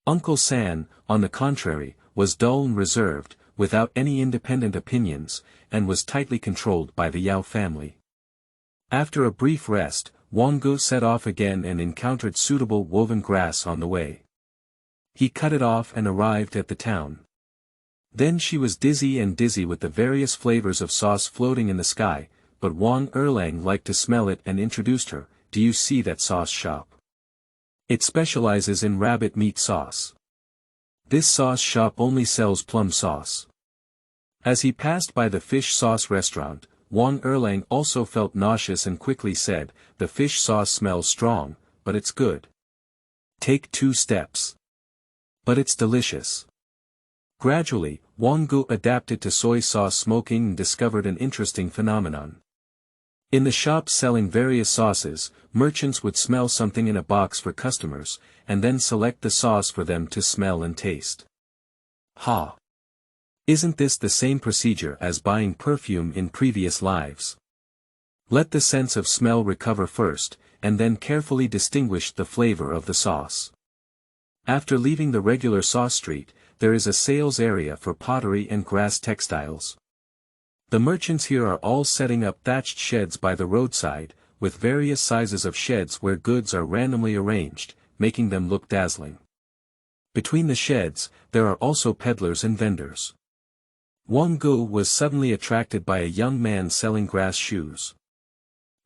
Uncle San, on the contrary, was dull and reserved, without any independent opinions, and was tightly controlled by the Yao family. After a brief rest, Wang Ge set off again and encountered suitable woven grass on the way. He cut it off and arrived at the town. Then she was dizzy with the various flavors of sauce floating in the sky, but Wang Erlang liked to smell it and introduced her, "Do you see that sauce shop? It specializes in rabbit meat sauce. This sauce shop only sells plum sauce." As he passed by the fish sauce restaurant, Wang Erlang also felt nauseous and quickly said, "The fish sauce smells strong, but it's good. Take 2 steps. But it's delicious." Gradually, Wang Ge adapted to soy sauce smoking and discovered an interesting phenomenon. In the shops selling various sauces, merchants would smell something in a box for customers, and then select the sauce for them to smell and taste. Ha! Isn't this the same procedure as buying perfume in previous lives? Let the sense of smell recover first, and then carefully distinguish the flavor of the sauce. After leaving the regular sauce street, there is a sales area for pottery and grass textiles. The merchants here are all setting up thatched sheds by the roadside, with various sizes of sheds where goods are randomly arranged, making them look dazzling. Between the sheds, there are also peddlers and vendors. Wang Ge was suddenly attracted by a young man selling grass shoes.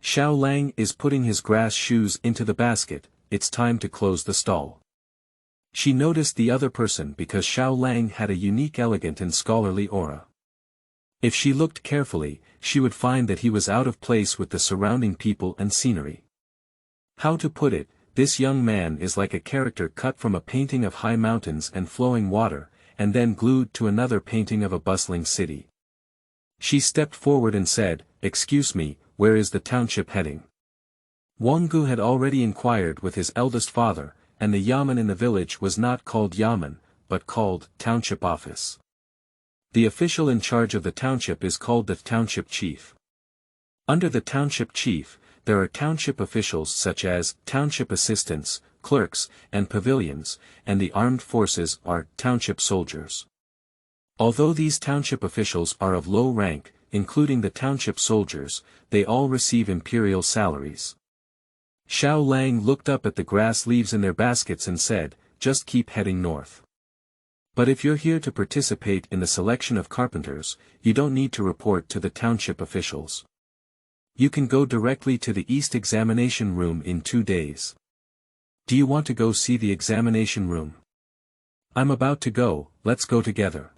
Xiao Lang is putting his grass shoes into the basket, it's time to close the stall. She noticed the other person because Xiao Lang had a unique elegant and scholarly aura. If she looked carefully, she would find that he was out of place with the surrounding people and scenery. How to put it, this young man is like a character cut from a painting of high mountains and flowing water, and then glued to another painting of a bustling city. She stepped forward and said, "Excuse me, where is the township heading?" Wang Ge had already inquired with his eldest father, and the yamen in the village was not called yamen, but called township office. The official in charge of the township is called the township chief. Under the township chief, there are township officials such as township assistants, clerks, and pavilions, and the armed forces are township soldiers. Although these township officials are of low rank, including the township soldiers, they all receive imperial salaries. Xiao Lang looked up at the grass leaves in their baskets and said, "Just keep heading north. But if you're here to participate in the selection of carpenters, you don't need to report to the township officials. You can go directly to the East examination room in 2 days. Do you want to go see the examination room?" "I'm about to go, let's go together."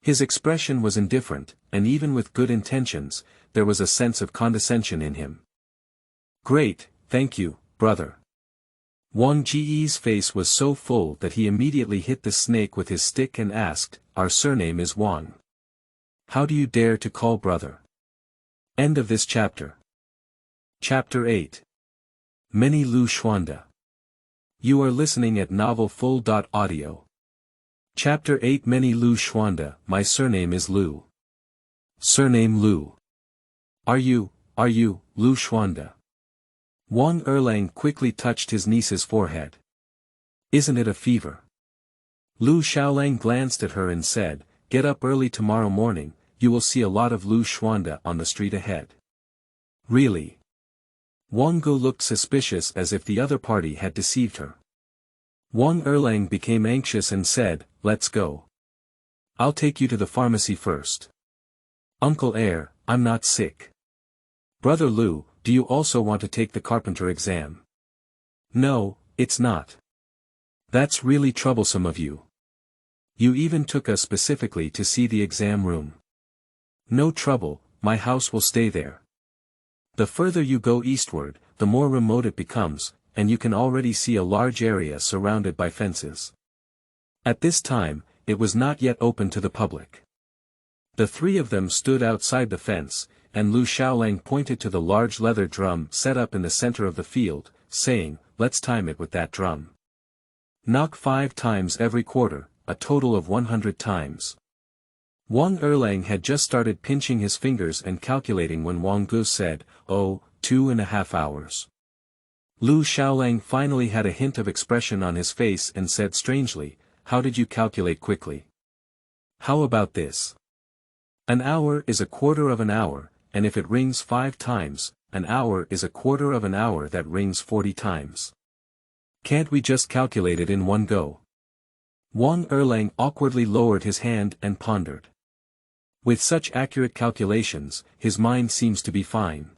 His expression was indifferent, and even with good intentions, there was a sense of condescension in him. "Great, thank you, brother." Wang Ge's face was so full that he immediately hit the snake with his stick and asked, "Our surname is Wang. How do you dare to call brother?" End of this chapter. Chapter 8. Many Lu Xuande. You are listening at novelfull.audio. Chapter 8 Many Lu Xuande. My surname is Lu. Surname Lu. Are you, Lu Xuande? Wang Erlang quickly touched his niece's forehead. "Isn't it a fever?" Lu Xiaolang glanced at her and said, "Get up early tomorrow morning, you will see a lot of Lu Xuande on the street ahead." "Really?" Wang Ge looked suspicious as if the other party had deceived her. Wang Erlang became anxious and said, "Let's go. I'll take you to the pharmacy first." "Uncle Air, I'm not sick." "Brother Lu, do you also want to take the carpenter exam?" "No, it's not. That's really troublesome of you. You even took us specifically to see the exam room." "No trouble, my house will stay there. The further you go eastward, the more remote it becomes, and you can already see a large area surrounded by fences." At this time, it was not yet open to the public. The three of them stood outside the fence, and Lu Xiaolang pointed to the large leather drum set up in the center of the field, saying, "Let's time it with that drum. Knock 5 times every quarter, a total of 100 times. Wang Erlang had just started pinching his fingers and calculating when Wang Ge said, "Oh, 2.5 hours. Lu Xiaolang finally had a hint of expression on his face and said strangely, "How did you calculate quickly? How about this? An hour is a quarter of an hour, and if it rings 5 times, an hour is a quarter of an hour that rings 40 times. Can't we just calculate it in one go?" Wang Erlang awkwardly lowered his hand and pondered. With such accurate calculations, his mind seems to be fine.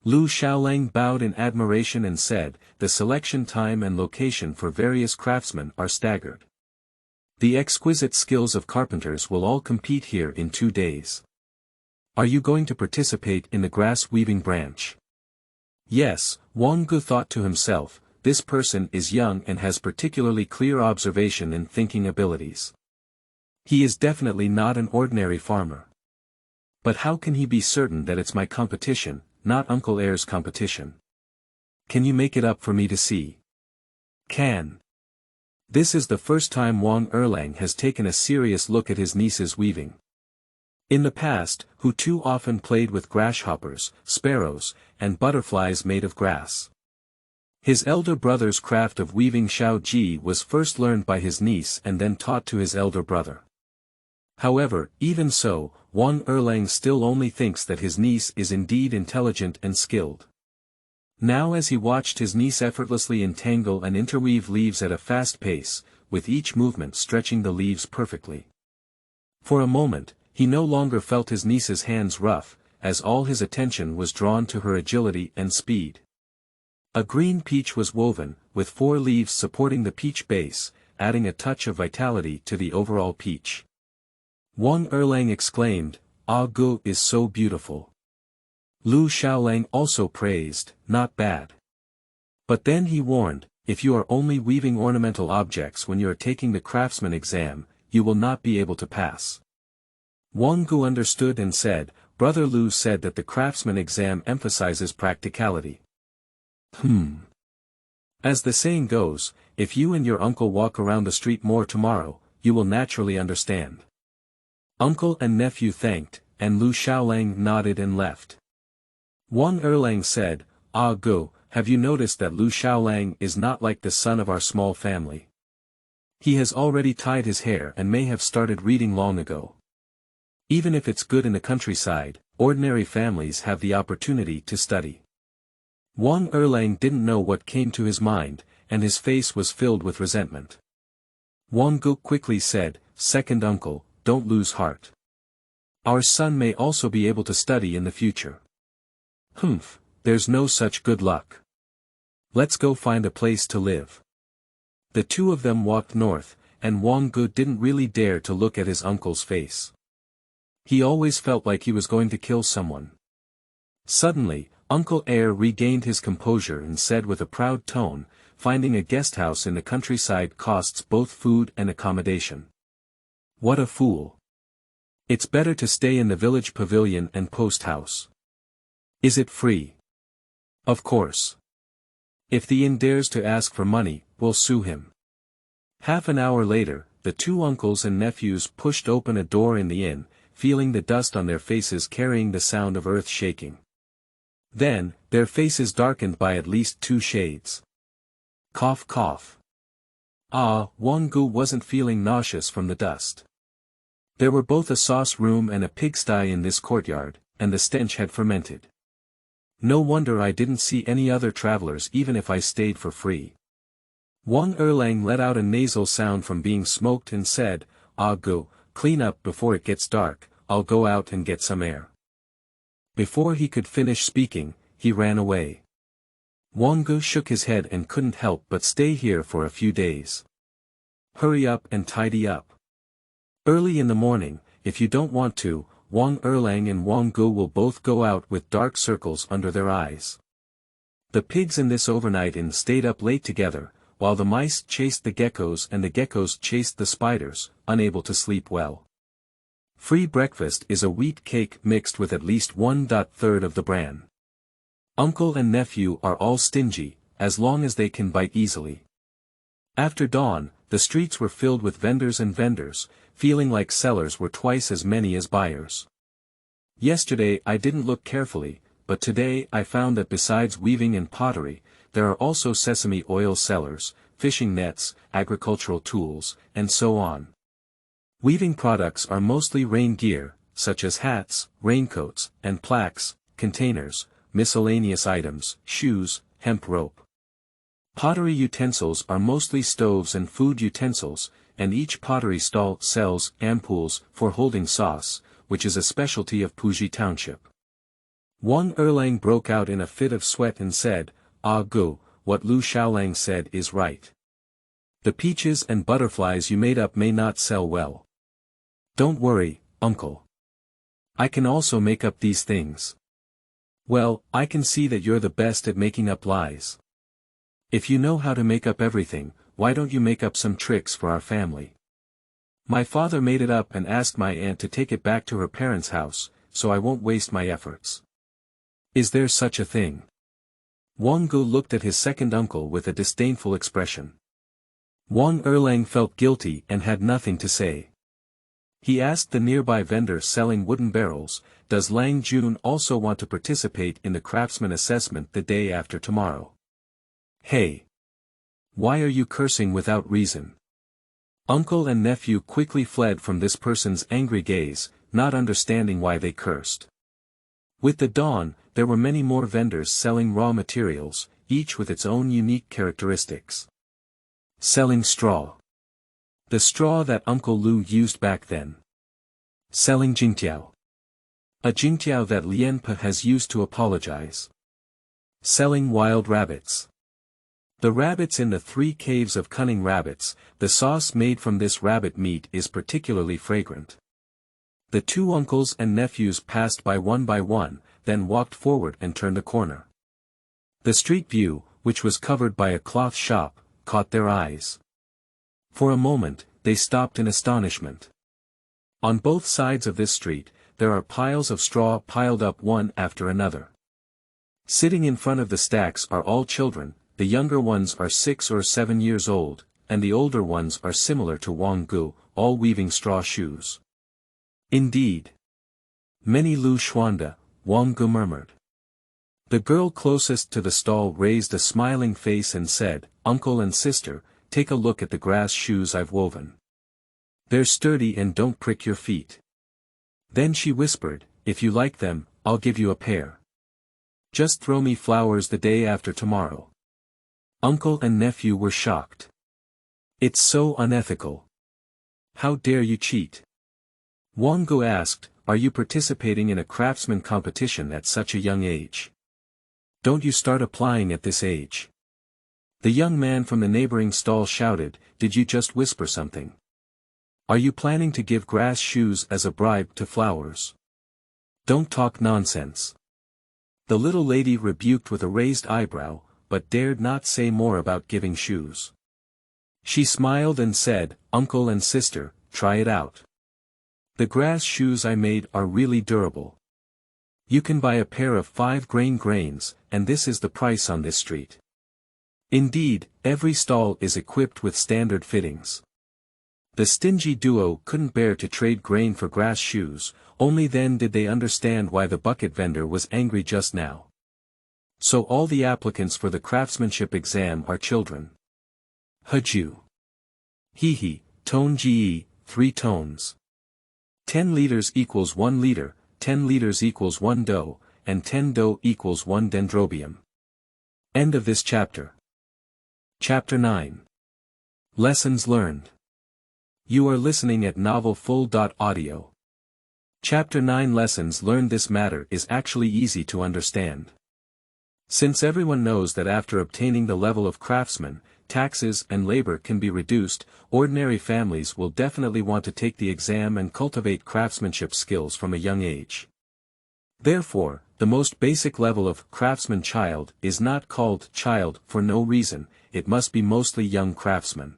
Lu Xiaolang bowed in admiration and said, "The selection time and location for various craftsmen are staggered. The exquisite skills of carpenters will all compete here in 2 days. Are you going to participate in the grass weaving branch?" Yes, Wang Ge thought to himself, this person is young and has particularly clear observation and thinking abilities. He is definitely not an ordinary farmer. But how can he be certain that it's my competition, not Uncle Air's competition? Can you make it up for me to see? Can. This is the first time Wang Erlang has taken a serious look at his niece's weaving. In the past, who too often played with grasshoppers, sparrows, and butterflies made of grass. His elder brother's craft of weaving Xiao was first learned by his niece and then taught to his elder brother. However, even so, Wang Erlang still only thinks that his niece is indeed intelligent and skilled. Now as he watched his niece effortlessly entangle and interweave leaves at a fast pace, with each movement stretching the leaves perfectly. For a moment, he no longer felt his niece's hands rough, as all his attention was drawn to her agility and speed. A green peach was woven, with 4 leaves supporting the peach base, adding a touch of vitality to the overall peach. Wang Erlang exclaimed, "Ah Gu is so beautiful." Lu Xiaolang also praised, "Not bad." But then he warned, "If you are only weaving ornamental objects when you are taking the craftsman exam, you will not be able to pass." Wang Ge understood and said, "Brother Lu said that the craftsman exam emphasizes practicality." As the saying goes, if you and your uncle walk around the street more tomorrow, you will naturally understand. Uncle and nephew thanked, and Lu Xiaolang nodded and left. Wang Erlang said, "Ah Gu, have you noticed that Lu Xiaolang is not like the son of our small family? He has already tied his hair and may have started reading long ago. Even if it's good in the countryside, ordinary families have the opportunity to study." Wang Erlang didn't know what came to his mind, and his face was filled with resentment. Wang Ge quickly said, "Second uncle, don't lose heart. Our son may also be able to study in the future." There's no such good luck. Let's go find a place to live." The two of them walked north, and Wang Ge didn't really dare to look at his uncle's face. He always felt like he was going to kill someone. Suddenly, Uncle Air regained his composure and said with a proud tone, "Finding a guest house in the countryside costs both food and accommodation. What a fool. It's better to stay in the village pavilion and post house." "Is it free?" "Of course. If the inn dares to ask for money, we'll sue him." Half an hour later, the two uncles and nephews pushed open a door in the inn, feeling the dust on their faces carrying the sound of earth shaking. Then, their faces darkened by at least 2 shades. Cough cough. Wang Ge wasn't feeling nauseous from the dust. There were both a sauce room and a pigsty in this courtyard, and the stench had fermented. No wonder I didn't see any other travelers even if I stayed for free. Wang Erlang let out a nasal sound from being smoked and said, "Ah Ge, clean up before it gets dark, I'll go out and get some air." Before he could finish speaking, he ran away. Wang Ge shook his head and couldn't help but stay here for a few days. Hurry up and tidy up. Early in the morning, if you don't want to, Wang Erlang and Wang Ge will both go out with dark circles under their eyes. The pigs in this overnight inn stayed up late together, while the mice chased the geckos and the geckos chased the spiders, unable to sleep well. Free breakfast is a wheat cake mixed with at least 1/3 of the bran. Uncle and nephew are all stingy, as long as they can bite easily. After dawn, the streets were filled with vendors and vendors, feeling like sellers were twice as many as buyers. Yesterday I didn't look carefully, but today I found that besides weaving and pottery, there are also sesame oil sellers, fishing nets, agricultural tools, and so on. Weaving products are mostly rain gear, such as hats, raincoats, and plaques, containers, miscellaneous items, shoes, hemp rope. Pottery utensils are mostly stoves and food utensils, and each pottery stall sells ampoules for holding sauce, which is a specialty of Puji Township. Wang Erlang broke out in a fit of sweat and said, "Ah Ge, what Lu Xiaolang said is right. The peaches and butterflies you made up may not sell well. Don't worry, uncle. I can also make up these things." "Well, I can see that you're the best at making up lies. If you know how to make up everything, why don't you make up some tricks for our family? My father made it up and asked my aunt to take it back to her parents' house, so I won't waste my efforts." "Is there such a thing?" Wang Ge looked at his second uncle with a disdainful expression. Wang Erlang felt guilty and had nothing to say. He asked the nearby vendor selling wooden barrels, "Does Lang Jun also want to participate in the craftsman assessment the day after tomorrow?" "Hey! Why are you cursing without reason?" Uncle and nephew quickly fled from this person's angry gaze, not understanding why they cursed. With the dawn, there were many more vendors selling raw materials, each with its own unique characteristics. Selling straw. The straw that Uncle Lu used back then. Selling jingtiao. A jingtiao that Lianpe has used to apologize. Selling wild rabbits. The rabbits in the 3 caves of cunning rabbits, the sauce made from this rabbit meat is particularly fragrant. The 2 uncles and nephews passed by one, then walked forward and turned a corner. The street view, which was covered by a cloth shop, caught their eyes. For a moment, they stopped in astonishment. On both sides of this street, there are piles of straw piled up one after another. Sitting in front of the stacks are all children, the younger ones are 6 or 7 years old, and the older ones are similar to Wang Ge, all weaving straw shoes. Indeed. Many Lu Xuande, Wang Ge murmured. The girl closest to the stall raised a smiling face and said, "Uncle and sister, take a look at the grass shoes I've woven. They're sturdy and don't prick your feet." Then she whispered, "If you like them, I'll give you a pair. Just throw me flowers the day after tomorrow." Uncle and nephew were shocked. "It's so unethical. How dare you cheat?" Wang Ge asked, "Are you participating in a craftsman competition at such a young age? Don't you start applying at this age?" The young man from the neighboring stall shouted, "Did you just whisper something? Are you planning to give grass shoes as a bribe to flowers? Don't talk nonsense." The little lady rebuked with a raised eyebrow, but dared not say more about giving shoes. She smiled and said, "Uncle and sister, try it out. The grass shoes I made are really durable. You can buy a pair of 5 grains, and this is the price on this street." Indeed, every stall is equipped with standard fittings. The stingy duo couldn't bear to trade grain for grass shoes, only then did they understand why the bucket vendor was angry just now. So all the applicants for the craftsmanship exam are children. Haju. He, tone Ge, 3 tones. 10 liters equals 1 liter, 10 liters equals 1 dough, and 10 dough equals 1 dendrobium. End of this chapter. Chapter 9. Lessons learned. You are listening at novelfull.audio. Chapter 9 Lessons learned. This matter is actually easy to understand. Since everyone knows that after obtaining the level of craftsman, taxes and labor can be reduced, ordinary families will definitely want to take the exam and cultivate craftsmanship skills from a young age. Therefore, the most basic level of craftsman child is not called child for no reason, it must be mostly young craftsman.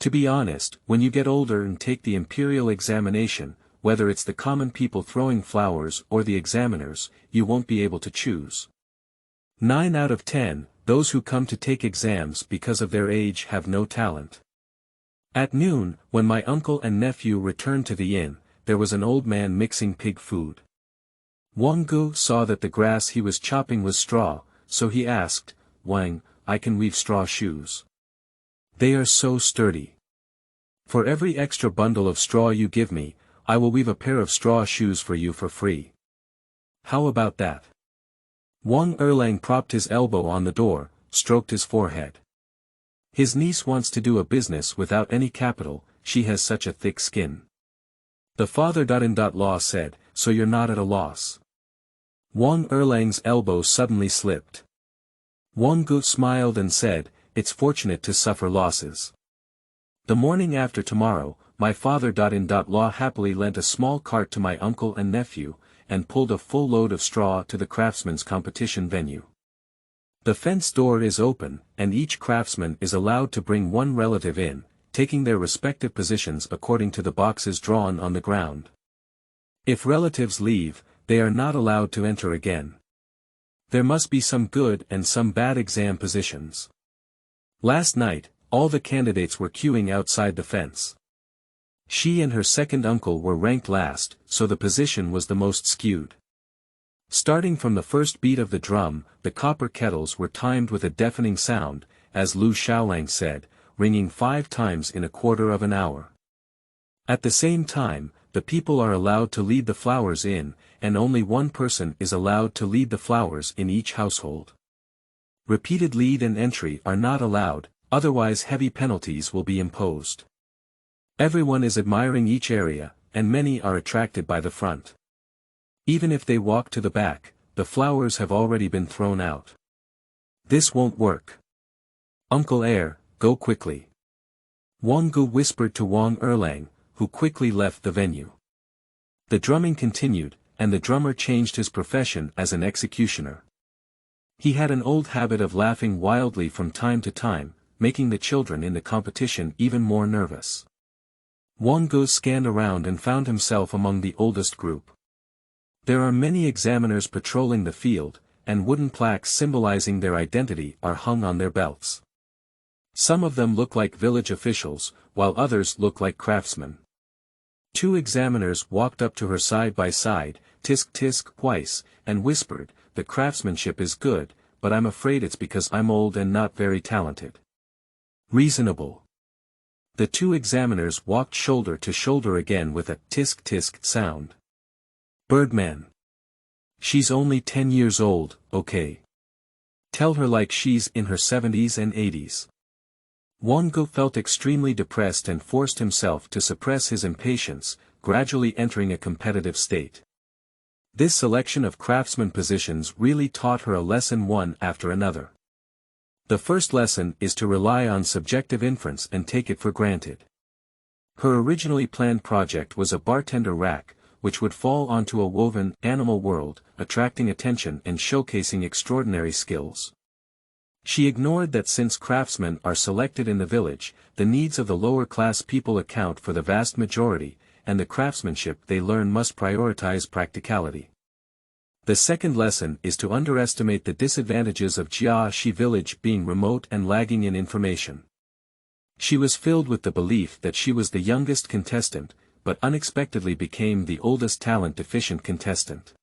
To be honest, when you get older and take the imperial examination, whether it's the common people throwing flowers or the examiners, you won't be able to choose. 9 out of 10, those who come to take exams because of their age have no talent. At noon, when my uncle and nephew returned to the inn, there was an old man mixing pig food. Wang Ge saw that the grass he was chopping was straw, so he asked, "Wang, I can weave straw shoes. They are so sturdy. For every extra bundle of straw you give me, I will weave a pair of straw shoes for you for free. How about that?" Wang Erlang propped his elbow on the door, stroked his forehead. His niece wants to do a business without any capital, she has such a thick skin. The father-in-law said, "So you're not at a loss?" Wang Erlang's elbow suddenly slipped. Wang Ge smiled and said, "It's fortunate to suffer losses. The morning after tomorrow, my father-in-law happily lent a small cart to my uncle and nephew, and pulled a full load of straw to the craftsman's competition venue. The fence door is open, and each craftsman is allowed to bring one relative in, taking their respective positions according to the boxes drawn on the ground. If relatives leave, they are not allowed to enter again. There must be some good and some bad exam positions. Last night, all the candidates were queuing outside the fence. She and her second uncle were ranked last, so the position was the most skewed. Starting from the first beat of the drum, the copper kettles were timed with a deafening sound, as Lu Xiaolang said, ringing 5 times in a quarter of an hour. At the same time, the people are allowed to lead the flowers in, and only one person is allowed to lead the flowers in each household. Repeated lead and entry are not allowed, otherwise heavy penalties will be imposed. Everyone is admiring each area, and many are attracted by the front. Even if they walk to the back, the flowers have already been thrown out. This won't work. Uncle Heir, go quickly. Wang Ge whispered to Wang Erlang, who quickly left the venue. The drumming continued, and the drummer changed his profession as an executioner. He had an old habit of laughing wildly from time to time, making the children in the competition even more nervous. Wang Ge scanned around and found himself among the oldest group. There are many examiners patrolling the field, and wooden plaques symbolizing their identity are hung on their belts. Some of them look like village officials, while others look like craftsmen. Two examiners walked up to her side by side, tisk tisk twice, and whispered, "The craftsmanship is good, but I'm afraid it's because I'm old and not very talented." Reasonable. The two examiners walked shoulder to shoulder again with a tisk tisk sound. Birdman. She's only 10 years old, okay? Tell her like she's in her 70s and 80s. Wang Ge felt extremely depressed and forced himself to suppress his impatience, gradually entering a competitive state. This selection of craftsman positions really taught her a lesson one after another. The first lesson is to rely on subjective inference and take it for granted. Her originally planned project was a bartender rack, which would fall onto a woven animal world, attracting attention and showcasing extraordinary skills. She ignored that since craftsmen are selected in the village, the needs of the lower-class people account for the vast majority, and the craftsmanship they learn must prioritize practicality. The second lesson is to underestimate the disadvantages of Gejie village being remote and lagging in information. She was filled with the belief that she was the youngest contestant, but unexpectedly became the oldest talent-deficient contestant.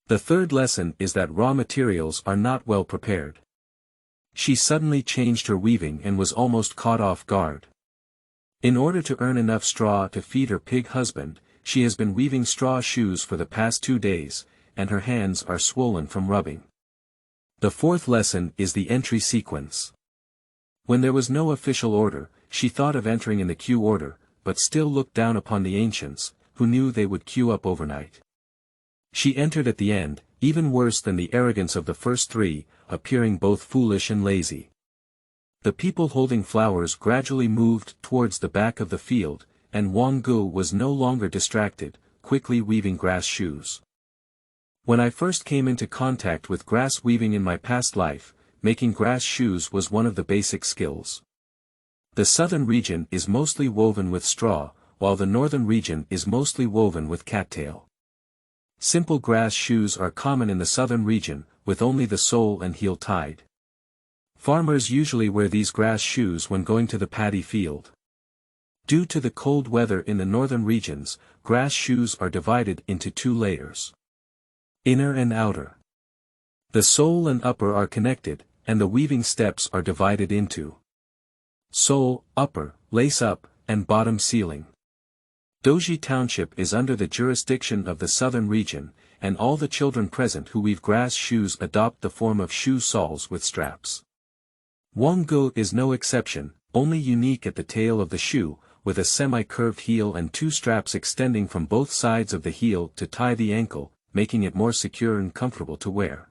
The third lesson is that raw materials are not well prepared. She suddenly changed her weaving and was almost caught off guard. In order to earn enough straw to feed her pig husband, she has been weaving straw shoes for the past 2 days, and her hands are swollen from rubbing. The fourth lesson is the entry sequence. When there was no official order, she thought of entering in the queue order, but still looked down upon the ancients, who knew they would queue up overnight. She entered at the end, even worse than the arrogance of the first three, appearing both foolish and lazy. The people holding flowers gradually moved towards the back of the field, and Wang Ge was no longer distracted, quickly weaving grass shoes. When I first came into contact with grass weaving in my past life, making grass shoes was one of the basic skills. The southern region is mostly woven with straw, while the northern region is mostly woven with cattail. Simple grass shoes are common in the southern region, with only the sole and heel tied. Farmers usually wear these grass shoes when going to the paddy field. Due to the cold weather in the northern regions, grass shoes are divided into 2 layers. Inner and outer. The sole and upper are connected, and the weaving steps are divided into sole, upper, lace up, and bottom sealing. Dajin Township is under the jurisdiction of the southern region, and all the children present who weave grass shoes adopt the form of shoe soles with straps. Wang Ge is no exception, only unique at the tail of the shoe, with a semi-curved heel and 2 straps extending from both sides of the heel to tie the ankle, making it more secure and comfortable to wear.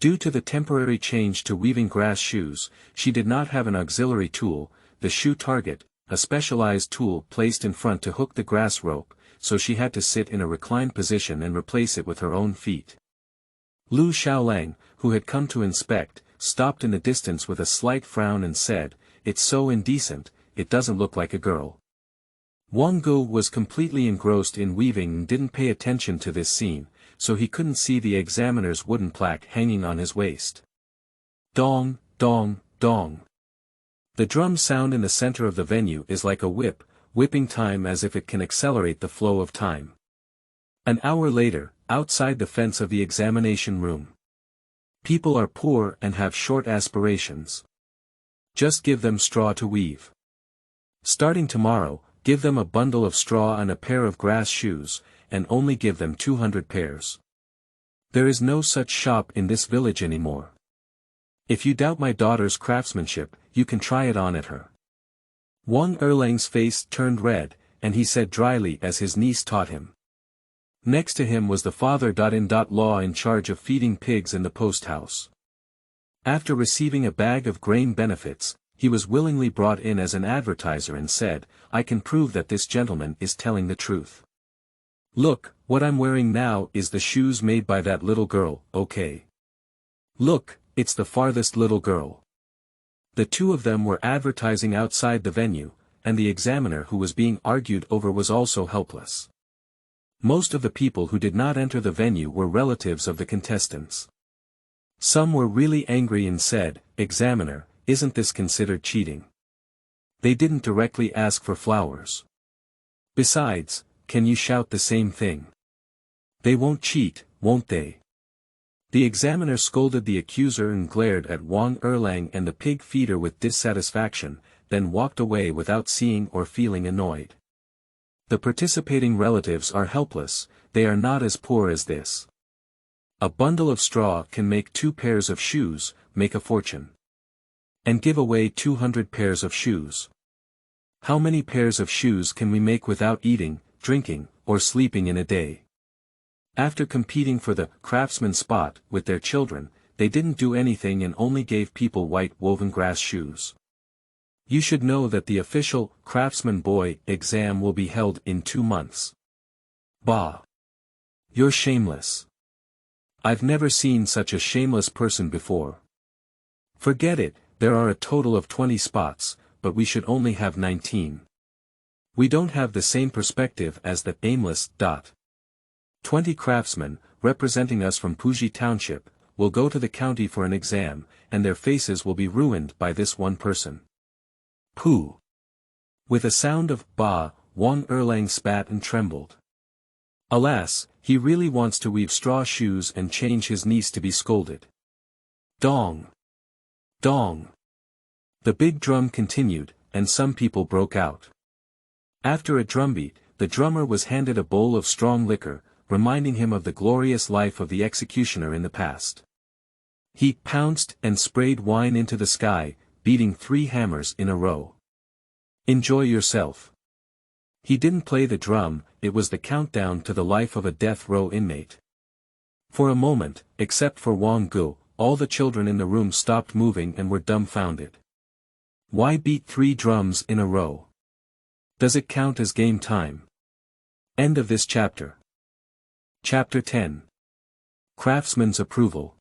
Due to the temporary change to weaving grass shoes, she did not have an auxiliary tool, the shoe target, a specialized tool placed in front to hook the grass rope, so she had to sit in a reclined position and replace it with her own feet. Lu Xiaolang, who had come to inspect, stopped in the distance with a slight frown and said, "It's so indecent, it doesn't look like a girl." Wang Ge was completely engrossed in weaving and didn't pay attention to this scene, so he couldn't see the examiner's wooden plaque hanging on his waist. Dong, dong, dong. The drum sound in the center of the venue is like a whip, whipping time as if it can accelerate the flow of time. An hour later, outside the fence of the examination room. People are poor and have short aspirations. Just give them straw to weave. Starting tomorrow, give them a bundle of straw and a pair of grass shoes, and only give them 200 pairs. There is no such shop in this village anymore. If you doubt my daughter's craftsmanship, you can try it on at her. Wang Erlang's face turned red, and he said dryly as his niece taught him. Next to him was the father. Law in charge of feeding pigs in the post house. After receiving a bag of grain benefits, he was willingly brought in as an advertiser and said, "I can prove that this gentleman is telling the truth. Look, what I'm wearing now is the shoes made by that little girl, okay? Look, it's the farthest little girl." The two of them were advertising outside the venue, and the examiner who was being argued over was also helpless. Most of the people who did not enter the venue were relatives of the contestants. Some were really angry and said, "Examiner, isn't this considered cheating? They didn't directly ask for flowers. Besides, can you shout the same thing? They won't cheat, won't they?" The examiner scolded the accuser and glared at Wang Erlang and the pig feeder with dissatisfaction, then walked away without seeing or feeling annoyed. The participating relatives are helpless, they are not as poor as this. A bundle of straw can make 2 pairs of shoes, make a fortune. And give away 200 pairs of shoes. How many pairs of shoes can we make without eating, drinking, or sleeping in a day? After competing for the Craftsman spot with their children, they didn't do anything and only gave people white woven grass shoes. You should know that the official Craftsman boy exam will be held in 2 months. Bah! You're shameless. I've never seen such a shameless person before. Forget it, there are a total of 20 spots, but we should only have 19. We don't have the same perspective as the aimless. 20 craftsmen, representing us from Puji Township, will go to the county for an exam, and their faces will be ruined by this one person. Pooh! With a sound of "bah," Wang Erlang spat and trembled. Alas, he really wants to weave straw shoes and change his niece to be scolded. Dong! Dong! The big drum continued, and some people broke out. After a drumbeat, the drummer was handed a bowl of strong liquor, reminding him of the glorious life of the executioner in the past. He pounced and sprayed wine into the sky, beating 3 hammers in a row. "Enjoy yourself." He didn't play the drum, it was the countdown to the life of a death row inmate. For a moment, except for Wang Ge, all the children in the room stopped moving and were dumbfounded. Why beat 3 drums in a row? Does it count as game time? End of this chapter. Chapter 10. Craftsman's Approval.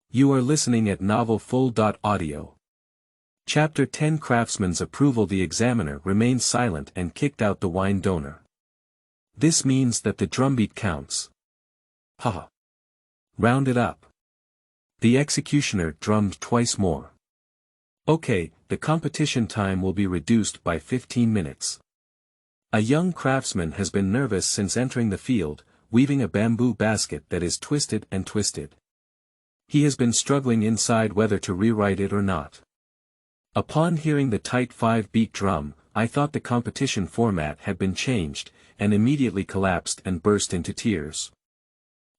You are listening at novelfull.audio. Chapter 10. Craftsman's Approval. The examiner remained silent and kicked out the wine donor. This means that the drumbeat counts. Haha. Round it up. The executioner drummed twice more. Okay, the competition time will be reduced by 15 minutes. A young craftsman has been nervous since entering the field, weaving a bamboo basket that is twisted and twisted. He has been struggling inside whether to rewrite it or not. Upon hearing the tight 5-beat drum, I thought the competition format had been changed, and immediately collapsed and burst into tears.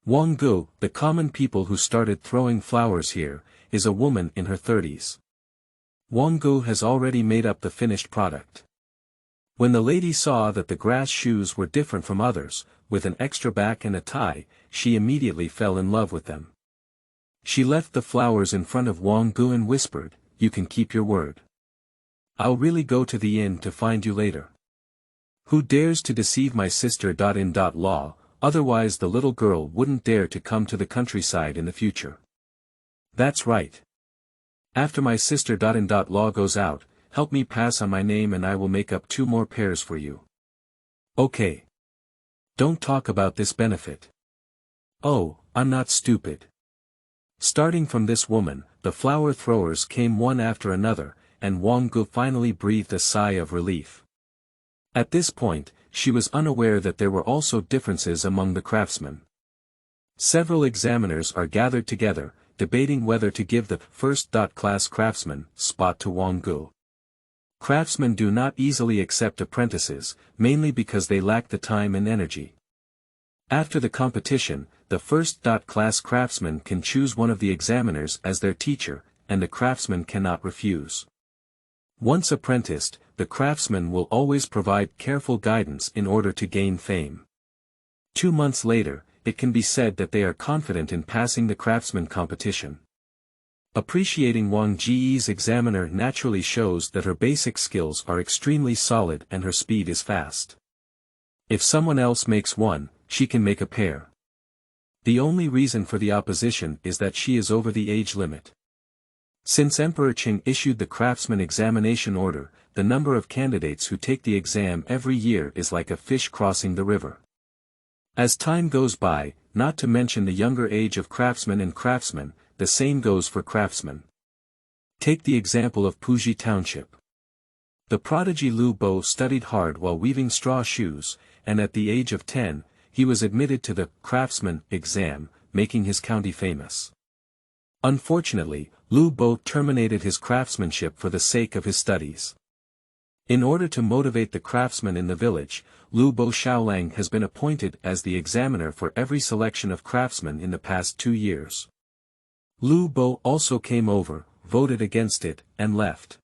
Wang Ge, the common people who started throwing flowers here, is a woman in her 30s. Wang Ge has already made up the finished product. When the lady saw that the grass shoes were different from others, with an extra back and a tie, she immediately fell in love with them. She left the flowers in front of Wang Ge and whispered, "You can keep your word. I'll really go to the inn to find you later. Who dares to deceive my sister? In law, otherwise the little girl wouldn't dare to come to the countryside in the future. That's right. After my sister. Law goes out, help me pass on my name and I will make up 2 more pairs for you. Okay. Don't talk about this benefit. Oh, I'm not stupid." Starting from this woman, the flower throwers came one after another, and Wang Ge finally breathed a sigh of relief. At this point, she was unaware that there were also differences among the craftsmen. Several examiners are gathered together, debating whether to give the first-class craftsman spot to Wang Ge. Craftsmen do not easily accept apprentices, mainly because they lack the time and energy. After the competition, the first-class craftsman can choose one of the examiners as their teacher, and the craftsman cannot refuse. Once apprenticed, the craftsman will always provide careful guidance in order to gain fame. 2 months later, it can be said that they are confident in passing the craftsman competition. Appreciating Wang Ge's examiner naturally shows that her basic skills are extremely solid and her speed is fast. If someone else makes one, she can make a pair. The only reason for the opposition is that she is over the age limit. Since Emperor Qing issued the craftsman examination order, the number of candidates who take the exam every year is like a fish crossing the river. As time goes by, not to mention the younger age of craftsmen and craftsmen, the same goes for craftsmen. Take the example of Puji Township. The prodigy Lu Bo studied hard while weaving straw shoes, and at the age of 10, he was admitted to the craftsman exam, making his county famous. Unfortunately, Lu Bo terminated his craftsmanship for the sake of his studies. In order to motivate the craftsmen in the village, Lu Bo Xiaolang has been appointed as the examiner for every selection of craftsmen in the past 2 years. Lu Bo also came over, voted against it, and left.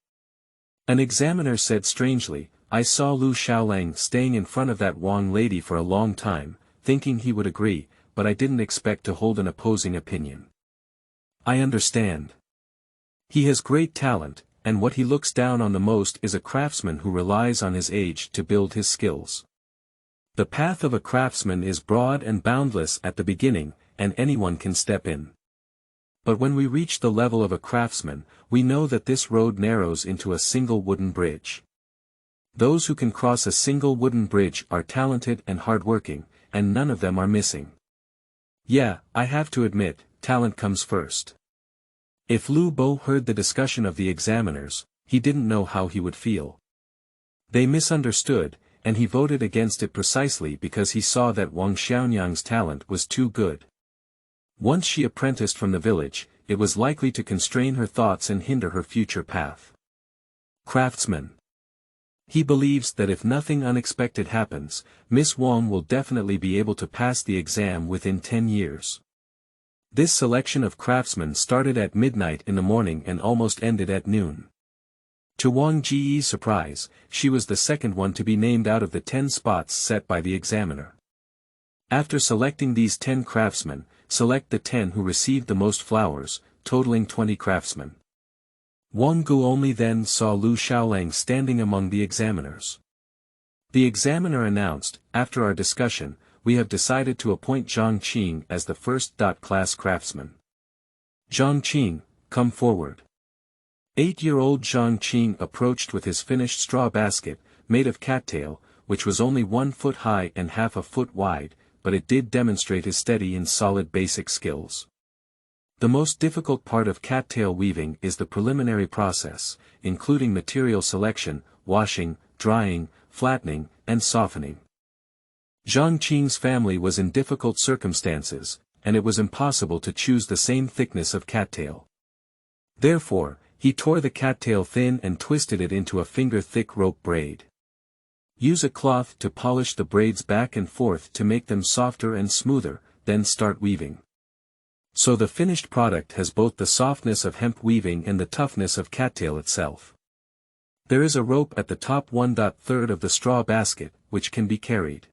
An examiner said strangely, "I saw Lu Xiaolang staying in front of that Wang lady for a long time, thinking he would agree, but I didn't expect to hold an opposing opinion. I understand. He has great talent, and what he looks down on the most is a craftsman who relies on his age to build his skills. The path of a craftsman is broad and boundless at the beginning, and anyone can step in. But when we reach the level of a craftsman, we know that this road narrows into a single wooden bridge. Those who can cross a single wooden bridge are talented and hardworking, and none of them are missing. Yeah, I have to admit, talent comes first." If Lu Bo heard the discussion of the examiners, he didn't know how he would feel. They misunderstood, and he voted against it precisely because he saw that Wang Xiaonyang's talent was too good. Once she apprenticed from the village, it was likely to constrain her thoughts and hinder her future path. Craftsman. He believes that if nothing unexpected happens, Miss Wang will definitely be able to pass the exam within 10 years. This selection of craftsmen started at midnight in the morning and almost ended at noon. To Wang Ge's surprise, she was the second one to be named out of the 10 spots set by the examiner. After selecting these 10 craftsmen, select the 10 who received the most flowers, totaling 20 craftsmen. Wang Ge only then saw Lu Xiaolang standing among the examiners. The examiner announced, "After our discussion, we have decided to appoint Zhang Qing as the first class craftsman. Zhang Qing, come forward." 8-year-old Zhang Qing approached with his finished straw basket, made of cattail, which was only 1 foot high and half a foot wide, but it did demonstrate his steady and solid basic skills. The most difficult part of cattail weaving is the preliminary process, including material selection, washing, drying, flattening, and softening. Zhang Qing's family was in difficult circumstances, and it was impossible to choose the same thickness of cattail. Therefore, he tore the cattail thin and twisted it into a finger-thick rope braid. Use a cloth to polish the braids back and forth to make them softer and smoother, then start weaving. So the finished product has both the softness of hemp weaving and the toughness of cattail itself. There is a rope at the top 1/3 of the straw basket, which can be carried.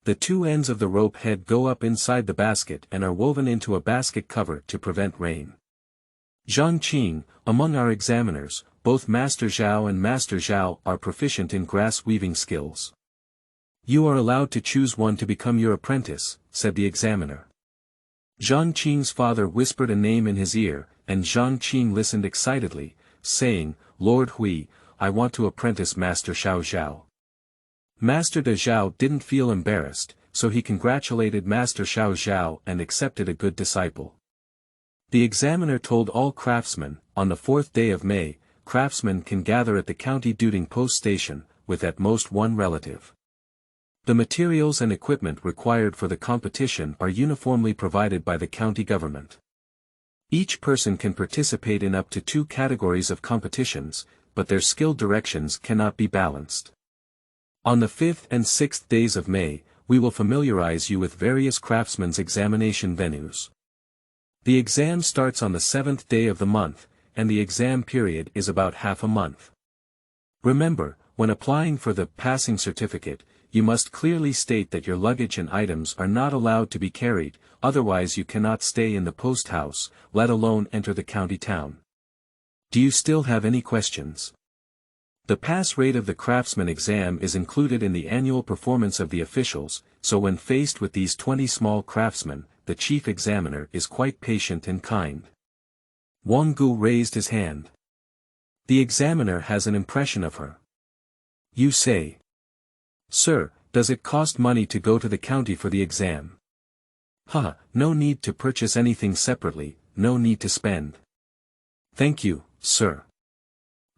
The 2 ends of the rope head go up inside the basket and are woven into a basket cover to prevent rain. Zhang Qing, among our examiners, both Master Xiao and Master Xiao are proficient in grass weaving skills. "You are allowed to choose one to become your apprentice," said the examiner. Zhang Qing's father whispered a name in his ear, and Zhang Qing listened excitedly, saying, "Lord Hui, I want to apprentice Master Xiao Xiao." Master De Xiao didn't feel embarrassed, so he congratulated Master Xiao Xiao and accepted a good disciple. The examiner told all craftsmen, on the 4th day of May, craftsmen can gather at the county duting post station, with at most 1 relative. The materials and equipment required for the competition are uniformly provided by the county government. Each person can participate in up to 2 categories of competitions, but their skill directions cannot be balanced. On the 5th and 6th days of May, we will familiarize you with various craftsmen's examination venues. The exam starts on the 7th day of the month, and the exam period is about half a month. Remember, when applying for the passing certificate, you must clearly state that your luggage and items are not allowed to be carried, otherwise you cannot stay in the post house, let alone enter the county town. Do you still have any questions? The pass rate of the Craftsman exam is included in the annual performance of the officials, so when faced with these 20 small craftsmen, the chief examiner is quite patient and kind. Wang Ge raised his hand. The examiner has an impression of her. You say. Sir, does it cost money to go to the county for the exam? No need to purchase anything separately, no need to spend. Thank you, sir.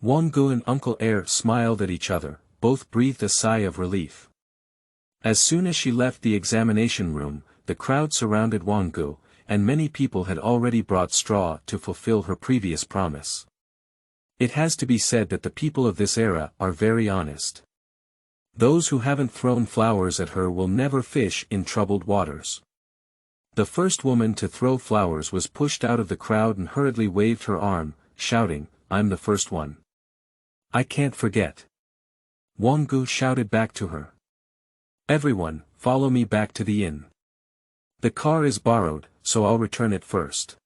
Wang Ge and Uncle Air smiled at each other, both breathed a sigh of relief. As soon as she left the examination room, the crowd surrounded Wang Ge, and many people had already brought straw to fulfill her previous promise. It has to be said that the people of this era are very honest. Those who haven't thrown flowers at her will never fish in troubled waters. The first woman to throw flowers was pushed out of the crowd and hurriedly waved her arm, shouting, "I'm the first one. I can't forget." Wang Ge shouted back to her. "Everyone, follow me back to the inn. The car is borrowed, so I'll return it first."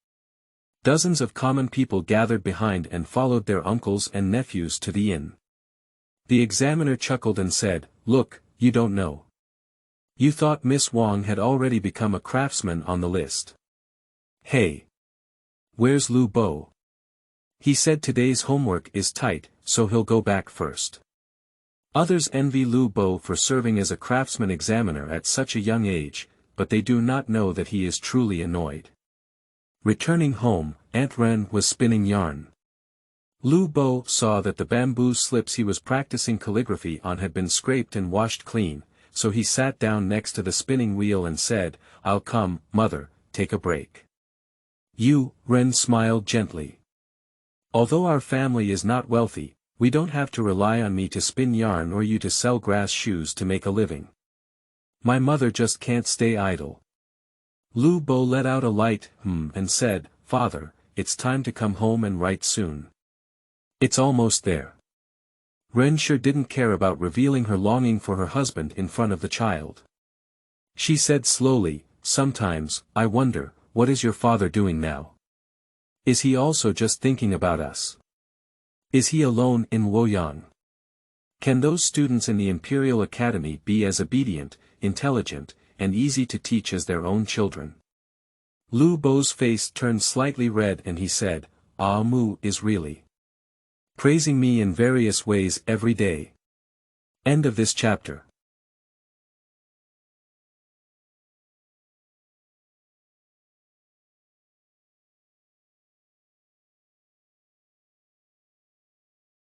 Dozens of common people gathered behind and followed their uncles and nephews to the inn. The examiner chuckled and said, "Look, you don't know. You thought Miss Wang had already become a craftsman on the list. Hey! Where's Lu Bo? He said today's homework is tight, so he'll go back first." Others envy Lu Bo for serving as a craftsman examiner at such a young age, but they do not know that he is truly annoyed. Returning home, Aunt Ren was spinning yarn. Lu Bo saw that the bamboo slips he was practicing calligraphy on had been scraped and washed clean, so he sat down next to the spinning wheel and said, "I'll come, mother, take a break." "You," Ren smiled gently. "Although our family is not wealthy, we don't have to rely on me to spin yarn or you to sell grass shoes to make a living. My mother just can't stay idle." Lu Bo let out a light and said, "Father, it's time to come home and write soon. It's almost there." Ren sure didn't care about revealing her longing for her husband in front of the child. She said slowly, "Sometimes, I wonder, what is your father doing now? Is he also just thinking about us? Is he alone in Luoyang? Can those students in the Imperial Academy be as obedient, intelligent, and easy to teach as their own children?" Lu Bo's face turned slightly red and he said, "Ah Mu is really praising me in various ways every day." End of this chapter.